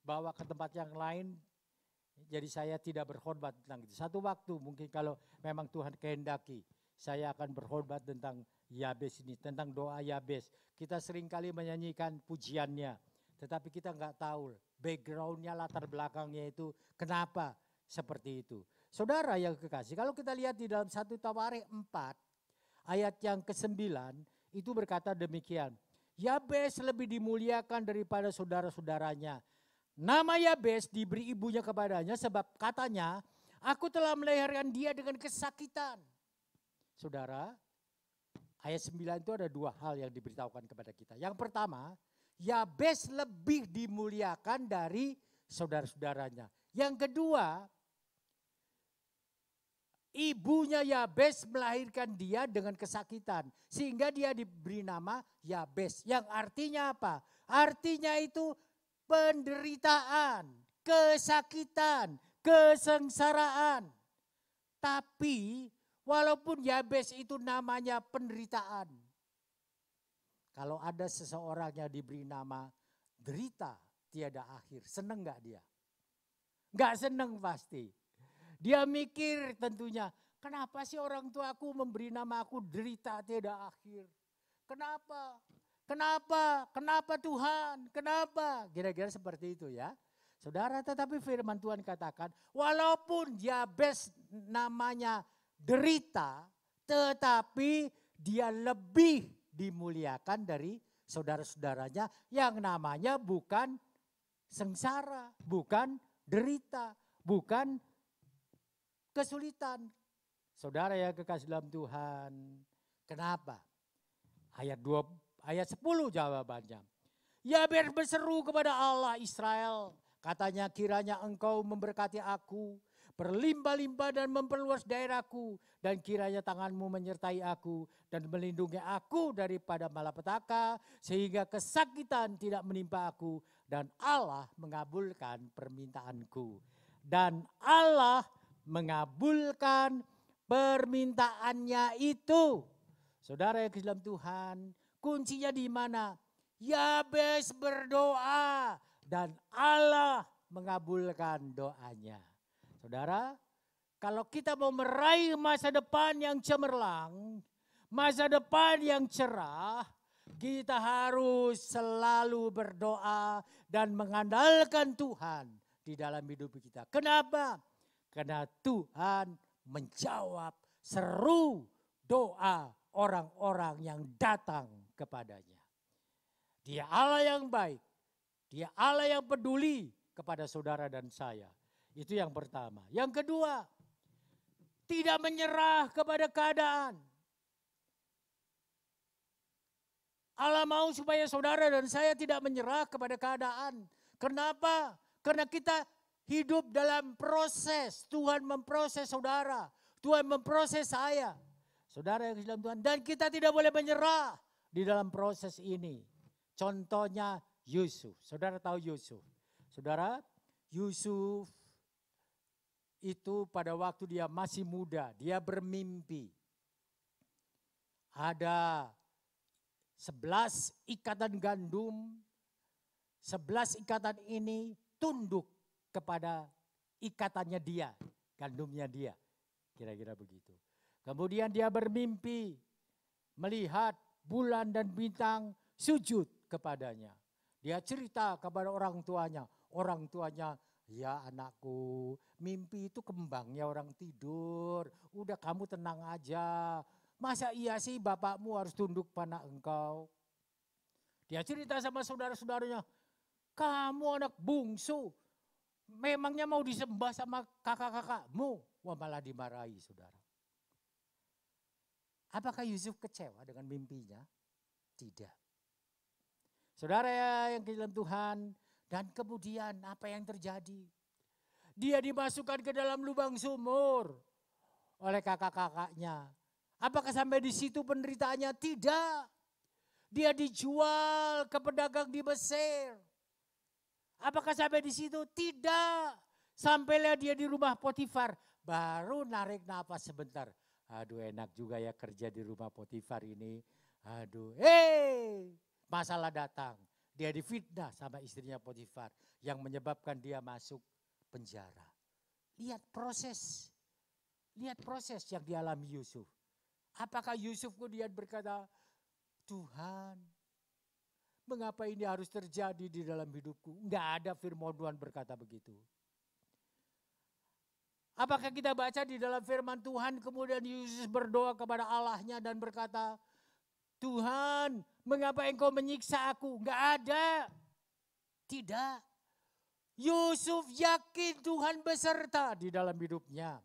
bawa ke tempat yang lain. Jadi saya tidak berkhotbah tentang itu. Satu waktu mungkin kalau memang Tuhan kehendaki, saya akan berkhotbah tentang Yabes ini, tentang doa Yabes. Kita seringkali menyanyikan pujiannya, tetapi kita nggak tahu backgroundnya, latar belakangnya itu kenapa seperti itu. Saudara yang kekasih, kalau kita lihat di dalam 1 Tawarikh 4 ayat yang ke-9 itu berkata demikian. Yabes lebih dimuliakan daripada saudara-saudaranya. Nama Yabes diberi ibunya kepadanya sebab katanya, aku telah melahirkan dia dengan kesakitan. Saudara, ayat 9 itu ada 2 hal yang diberitahukan kepada kita. Yang pertama, Yabes lebih dimuliakan dari saudara-saudaranya. Yang kedua, ibunya Yabes melahirkan dia dengan kesakitan. Sehingga dia diberi nama Yabes. Yang artinya apa? Artinya itu penderitaan, kesakitan, kesengsaraan. Tapi Walaupun Yabes itu namanya penderitaan. Kalau ada seseorang yang diberi nama derita tiada akhir, seneng gak dia? Gak seneng pasti. Dia mikir tentunya, kenapa sih orang tua aku memberi nama aku derita tiada akhir? Kenapa? Kenapa? Kenapa Tuhan? Kenapa? Kira-kira seperti itu ya. Saudara, tetapi firman Tuhan katakan, walaupun Yabes namanya derita, tetapi dia lebih dimuliakan dari saudara-saudaranya yang namanya bukan sengsara, bukan derita, bukan kesulitan. Saudara yang kekasih dalam Tuhan, kenapa? Ayat 10 jawabannya. Yabes berseru kepada Allah Israel, katanya kiranya engkau memberkati aku, berlimpah-limpah dan memperluas daerahku, dan kiranya tanganmu menyertai aku dan melindungi aku daripada malapetaka, sehingga kesakitan tidak menimpa aku, dan Allah mengabulkan permintaanku. Dan Allah mengabulkan permintaannya itu. Saudara yang dalam Tuhan, kuncinya di mana? Yabes berdoa dan Allah mengabulkan doanya. Saudara, kalau kita mau meraih masa depan yang cemerlang, masa depan yang cerah, kita harus selalu berdoa dan mengandalkan Tuhan di dalam hidup kita. Kenapa? Karena Tuhan menjawab seru doa orang-orang yang datang kepadanya. Dia Allah yang baik, dia Allah yang peduli kepada saudara dan saya. Itu yang pertama. Yang kedua, tidak menyerah kepada keadaan. Allah mau supaya saudara dan saya tidak menyerah kepada keadaan. Kenapa? Karena kita hidup dalam proses. Tuhan memproses saudara. Tuhan memproses saya. Saudara yang dalam Tuhan. Dan kita tidak boleh menyerah di dalam proses ini. Contohnya Yusuf. Saudara tahu Yusuf. Saudara, Yusuf itu pada waktu dia masih muda, dia bermimpi. Ada 11 ikatan gandum, 11 ikatan ini tunduk kepada ikatannya dia, gandumnya dia. Kira-kira begitu. Kemudian dia bermimpi melihat bulan dan bintang sujud kepadanya. Dia cerita kepada orang tuanya. Orang tuanya, ya anakku, mimpi itu kembangnya orang tidur. Udah kamu tenang aja. Masa iya sih bapakmu harus tunduk pada engkau? Dia cerita sama saudara-saudaranya, kamu anak bungsu. Memangnya mau disembah sama kakak-kakakmu? Wah, malah dimarahi saudara. Apakah Yusuf kecewa dengan mimpinya? Tidak. Saudara yang di dalam Tuhan, dan kemudian apa yang terjadi? Dia dimasukkan ke dalam lubang sumur oleh kakak-kakaknya. Apakah sampai di situ penderitaannya? Tidak. Dia dijual ke pedagang di Mesir. Apakah sampai di situ? Tidak. Sampailah dia di rumah Potifar. Baru narik nafas sebentar. Aduh, enak juga ya kerja di rumah Potifar ini. Aduh, masalah datang. Dia difitnah sama istrinya Potifar yang menyebabkan dia masuk penjara. Lihat proses yang dialami Yusuf. Apakah Yusuf kemudian berkata, Tuhan, mengapa ini harus terjadi di dalam hidupku? Enggak ada firman Tuhan berkata begitu. Apakah kita baca di dalam firman Tuhan kemudian Yusuf berdoa kepada Allahnya dan berkata, Tuhan, mengapa engkau menyiksa aku? Enggak ada. Tidak. Yusuf yakin Tuhan beserta di dalam hidupnya.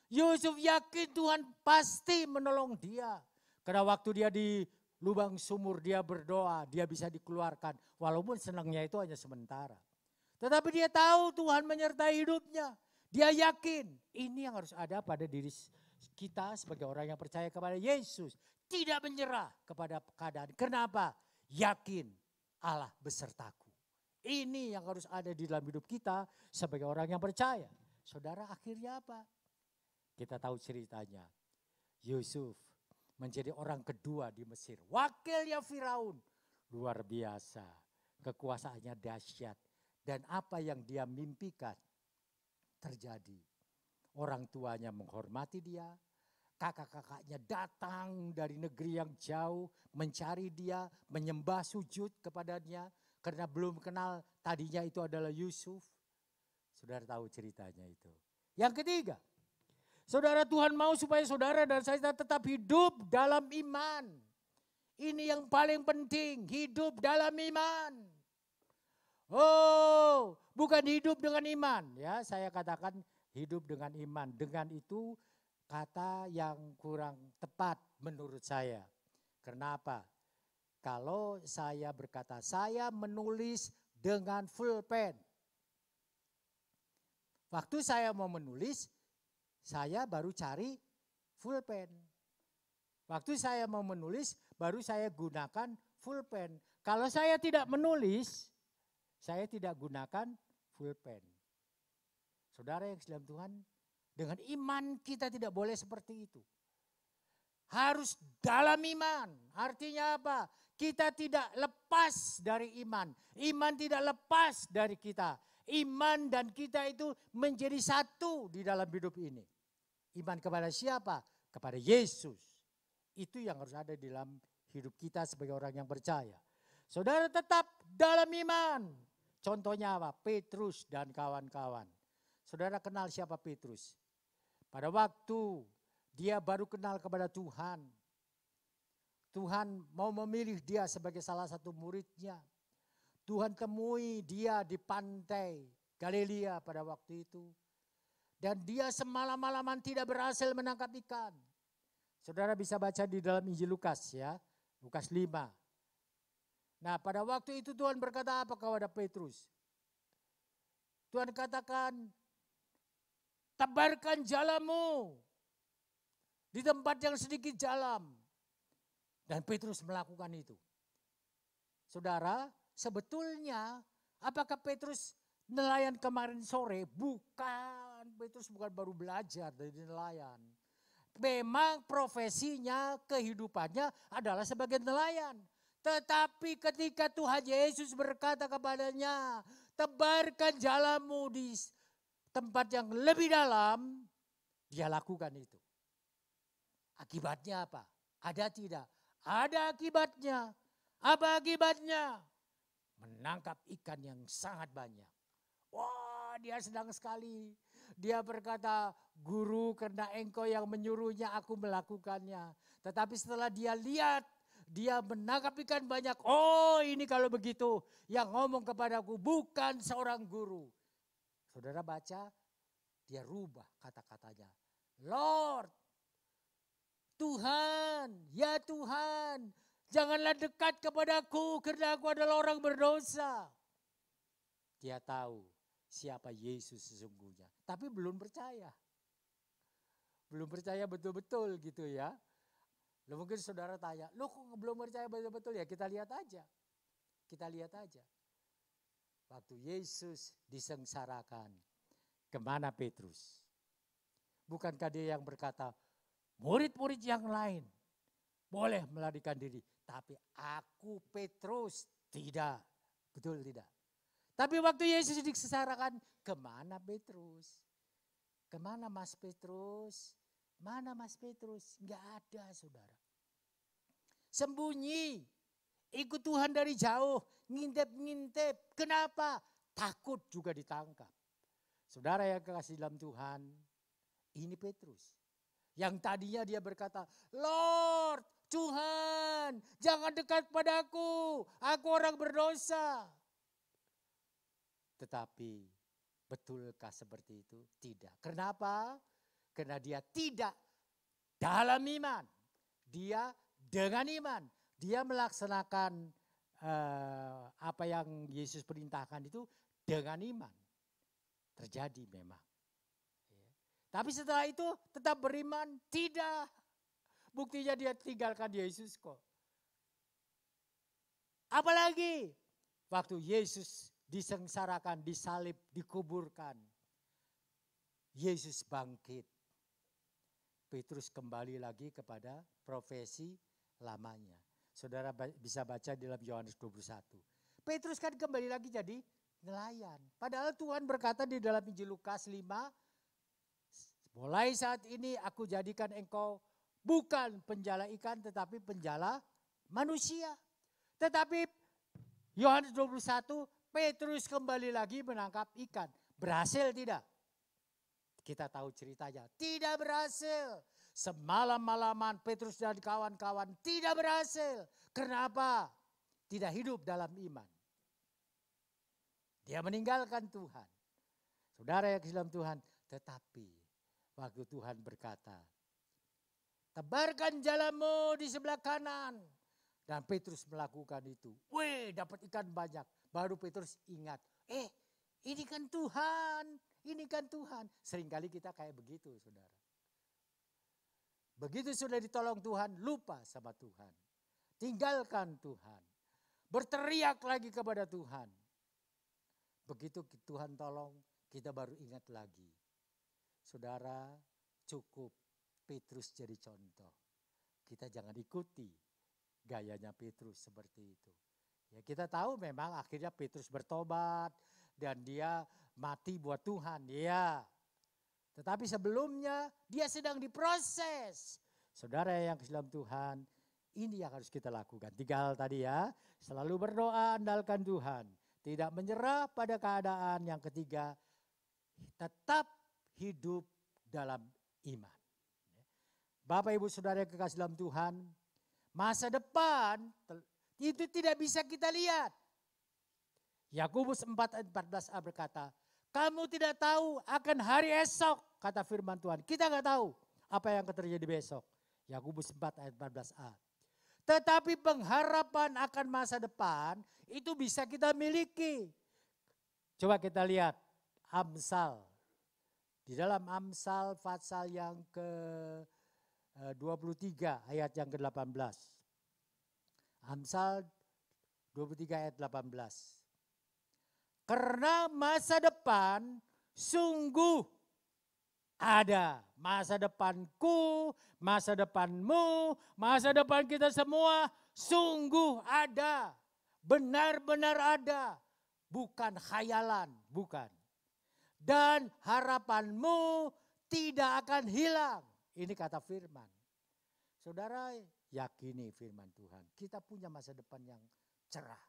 Yusuf yakin Tuhan pasti menolong dia. Karena waktu dia di lubang sumur dia berdoa, dia bisa dikeluarkan. Walaupun senangnya itu hanya sementara. Tetapi dia tahu Tuhan menyertai hidupnya. Dia yakin ini yang harus ada pada diri kita sebagai orang yang percaya kepada Yesus. Tidak menyerah kepada keadaan. Kenapa? Yakin Allah besertaku. Ini yang harus ada di dalam hidup kita sebagai orang yang percaya. Saudara, akhirnya apa? Kita tahu ceritanya. Yusuf menjadi orang kedua di Mesir. Wakilnya Firaun. Luar biasa. Kekuasaannya dahsyat. Dan apa yang dia mimpikan terjadi. Orang tuanya menghormati dia. Kakak-kakaknya datang dari negeri yang jauh mencari dia, menyembah sujud kepadanya. Karena belum kenal tadinya itu adalah Yusuf. Saudara tahu ceritanya itu. Yang ketiga, saudara, Tuhan mau supaya saudara dan saya tetap hidup dalam iman. Ini yang paling penting, hidup dalam iman. Oh, bukan hidup dengan iman. Ya, saya katakan hidup dengan iman. Dengan itu kata yang kurang tepat menurut saya. Kenapa? Kalau saya berkata, saya menulis dengan full pen. Waktu saya mau menulis, saya baru cari full pen. Waktu saya mau menulis, baru saya gunakan full pen. Kalau saya tidak menulis, saya tidak gunakan full pen. Saudara yang dalam Tuhan, dengan iman kita tidak boleh seperti itu. Harus dalam iman. Artinya apa? Kita tidak lepas dari iman. Iman tidak lepas dari kita. Iman dan kita itu menjadi satu di dalam hidup ini. Iman kepada siapa? Kepada Yesus. Itu yang harus ada di dalam hidup kita sebagai orang yang percaya. Saudara tetap dalam iman. Contohnya apa? Petrus dan kawan-kawan. Saudara kenal siapa Petrus? Pada waktu dia baru kenal kepada Tuhan. Tuhan mau memilih dia sebagai salah satu muridnya. Tuhan temui dia di pantai Galilea pada waktu itu. Dan dia semalam-malaman tidak berhasil menangkap ikan. Saudara bisa baca di dalam Injil Lukas ya. Lukas 5. Nah pada waktu itu Tuhan berkata apa kepada Petrus? Tuhan katakan, tebarkan jalamu di tempat yang sedikit jalam. Dan Petrus melakukan itu. Saudara, sebetulnya apakah Petrus nelayan kemarin sore? Bukan, Petrus bukan baru belajar dari nelayan. Memang profesinya, kehidupannya adalah sebagai nelayan. Tetapi ketika Tuhan Yesus berkata kepadanya, tebarkan jalamu di tempat yang lebih dalam, dia lakukan itu. Akibatnya apa? Ada tidak? Ada akibatnya. Apa akibatnya? Menangkap ikan yang sangat banyak. Wah, dia senang sekali. Dia berkata, guru, karena engkau yang menyuruhnya aku melakukannya. Tetapi setelah dia lihat, dia menangkap ikan banyak. Oh, ini kalau begitu yang ngomong kepadaku bukan seorang guru. Saudara baca, dia rubah kata-katanya. Lord, Tuhan, ya Tuhan, janganlah dekat kepadaku karena aku adalah orang berdosa. Dia tahu siapa Yesus sesungguhnya, tapi belum percaya. Belum percaya betul-betul gitu ya. Loh, mungkin saudara tanya, lo kok belum percaya betul-betul ya? Kita lihat aja. Kita lihat aja. Waktu Yesus disengsarakan, kemana Petrus? Bukankah dia yang berkata, murid-murid yang lain boleh melarikan diri. Tapi aku Petrus tidak. Betul tidak? Tapi waktu Yesus disengsarakan, kemana Petrus? Kemana Mas Petrus? Mana Mas Petrus? Enggak ada saudara. Sembunyi. Ikut Tuhan dari jauh. Ngintip-ngintip. Kenapa? Takut juga ditangkap. Saudara yang kekasih dalam Tuhan. Ini Petrus. Yang tadinya dia berkata, Lord, Tuhan, jangan dekat padaku. Aku orang berdosa. Tetapi betulkah seperti itu? Tidak. Kenapa? Karena dia tidak dalam iman. Dia dengan iman. Dia melaksanakan apa yang Yesus perintahkan itu dengan iman. Terjadi memang. Tapi setelah itu tetap beriman? Tidak. Buktinya dia tinggalkan Yesus kok. Apalagi waktu Yesus disengsarakan, disalib, dikuburkan. Yesus bangkit. Petrus kembali lagi kepada profesi lamanya. Saudara bisa baca di dalam Yohanes 21. Petrus kan kembali lagi jadi nelayan. Padahal Tuhan berkata di dalam Injil Lukas 5, mulai saat ini aku jadikan engkau bukan penjala ikan tetapi penjala manusia. Tetapi Yohanes 21, Petrus kembali lagi menangkap ikan. Berhasil tidak? Kita tahu ceritanya. Tidak berhasil. Semalam-malaman Petrus dan kawan-kawan tidak berhasil. Kenapa? Tidak hidup dalam iman. Dia meninggalkan Tuhan. Saudara yang kasih dalam Tuhan. Tetapi waktu Tuhan berkata, tebarkan jalamu di sebelah kanan. Dan Petrus melakukan itu. Wih, dapat ikan banyak. Baru Petrus ingat, ini kan Tuhan, ini kan Tuhan. Seringkali kita kayak begitu, saudara. Begitu sudah ditolong Tuhan, lupa sama Tuhan. Tinggalkan Tuhan. Berteriak lagi kepada Tuhan. Begitu Tuhan tolong, kita baru ingat lagi. Saudara, cukup Petrus jadi contoh. Kita jangan ikuti gayanya Petrus seperti itu. Ya, kita tahu memang akhirnya Petrus bertobat dan dia mati buat Tuhan. Ya. Tetapi sebelumnya dia sedang diproses. Saudara yang kasih dalam Tuhan, ini yang harus kita lakukan. 3 hal tadi ya. Selalu berdoa, andalkan Tuhan. Tidak menyerah pada keadaan. Yang ketiga, tetap hidup dalam iman. Bapak Ibu Saudara yang kekasih dalam Tuhan, masa depan itu tidak bisa kita lihat. Yakobus 4 ayat 14a berkata, kamu tidak tahu akan hari esok, kata firman Tuhan. Kita nggak tahu apa yang akan terjadi besok. Yakobus 4 ayat 14a. Tetapi pengharapan akan masa depan itu bisa kita miliki. Coba kita lihat Amsal. Di dalam Amsal pasal yang ke-23 ayat yang ke-18. Amsal 23 ayat 18. Karena masa depan sungguh ada. Masa depanku, masa depanmu, masa depan kita semua sungguh ada. Benar-benar ada. Bukan khayalan, bukan. Dan harapanmu tidak akan hilang. Ini kata firman. Saudara, yakini firman Tuhan. Kita punya masa depan yang cerah.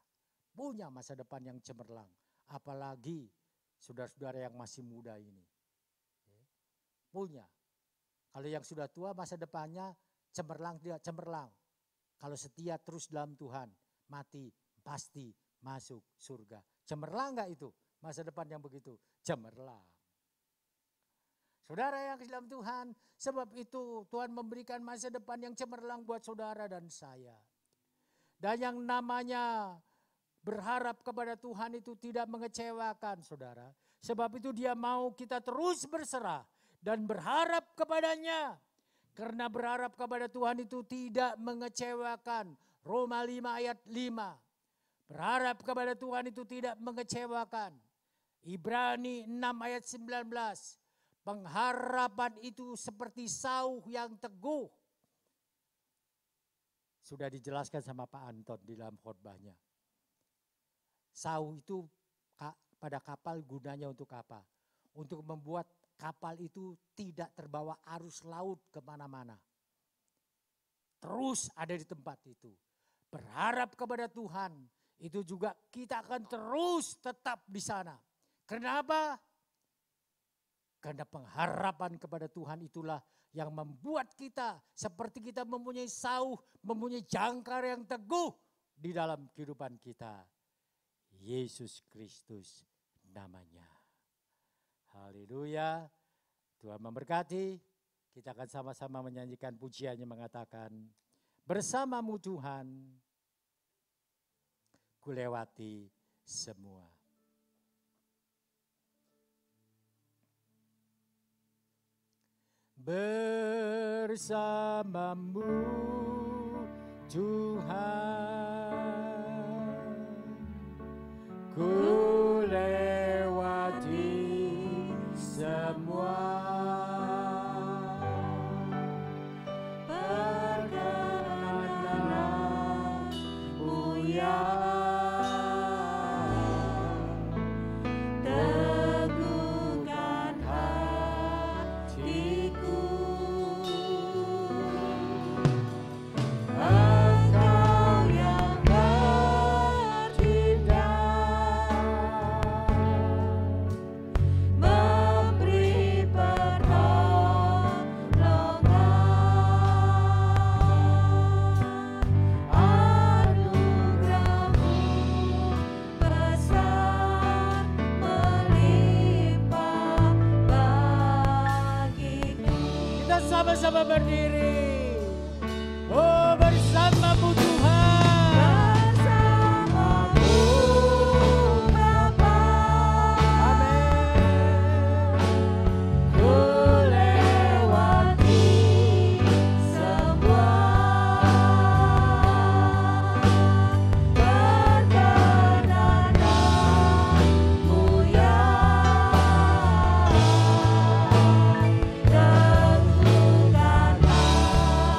Punya masa depan yang cemerlang. Apalagi saudara-saudara yang masih muda ini. Punya. Kalau yang sudah tua masa depannya cemerlang tidak cemerlang. Kalau setia terus dalam Tuhan, mati pasti masuk surga. Cemerlang enggak itu? Masa depan yang begitu? Cemerlang. Saudara yang kasih dalam Tuhan, sebab itu Tuhan memberikan masa depan yang cemerlang buat saudara dan saya. Dan yang namanya berharap kepada Tuhan itu tidak mengecewakan saudara. Sebab itu dia mau kita terus berserah dan berharap kepadanya. Karena berharap kepada Tuhan itu tidak mengecewakan. Roma 5 ayat 5. Berharap kepada Tuhan itu tidak mengecewakan. Ibrani 6 ayat 19. Pengharapan itu seperti sauh yang teguh. Sudah dijelaskan sama Pak Anton di dalam khotbahnya. Sauh itu pada kapal gunanya untuk apa? Untuk membuat kapal itu tidak terbawa arus laut kemana-mana. Terus ada di tempat itu. Berharap kepada Tuhan. Itu juga kita akan terus tetap di sana. Kenapa? Karena pengharapan kepada Tuhan itulah yang membuat kita seperti kita mempunyai sauh, mempunyai jangkar yang teguh di dalam kehidupan kita. Yesus Kristus namanya. Haleluya. Tuhan memberkati. Kita akan sama-sama menyanyikan pujiannya mengatakan, bersamamu Tuhan, kulewati semua. Bersamamu Tuhan, ku lewati semua. sama-sama berdiri. Oh, bersamamu Tuhan. Bersamamu Bapa. Amin. Ku lewati semua perkenananmu ya, tentukan hatiku.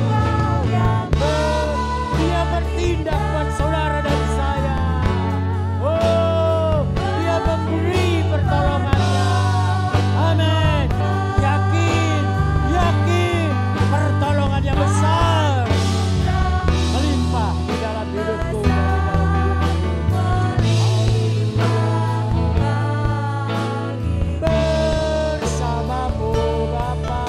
Engkau yang Dia bertindak buat saudara dan saya. Oh, dia memberi pertolongannya. Amin. Yakin, yakin pertolongannya besar, melimpah di dalam hidupku dan di dalam hidupku. Bersamamu Bapa.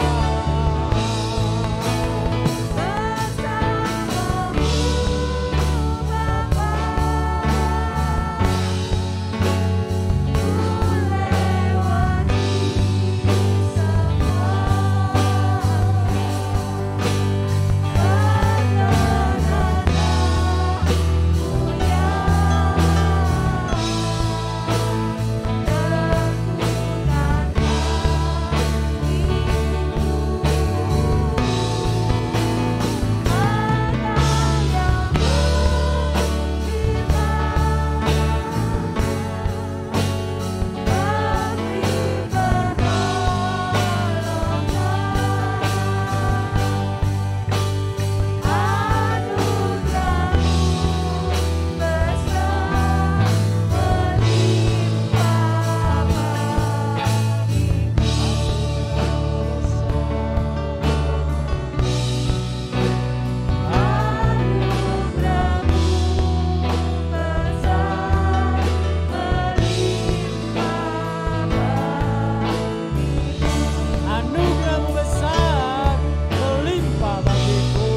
Anugerahmu besar melimpah bagiku.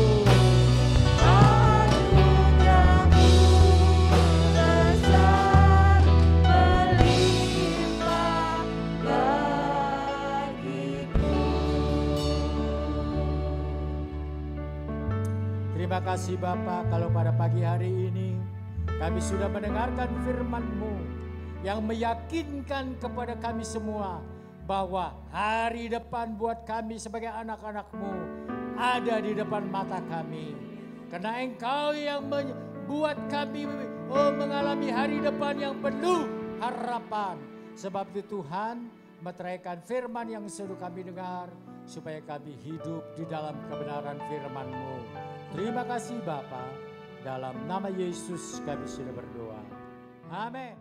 Terima kasih Bapa, kalau pada pagi hari ini kami sudah mendengarkan firman-Mu yang meyakinkan kepada kami semua bahwa hari depan buat kami sebagai anak-anak-Mu ada di depan mata kami. Karena Engkau yang membuat kami mengalami hari depan yang penuh harapan. Sebab itu Tuhan, meteraikan firman yang sudah kami dengar supaya kami hidup di dalam kebenaran firman-Mu. Terima kasih Bapa, dalam nama Yesus kami sudah berdoa. Amin.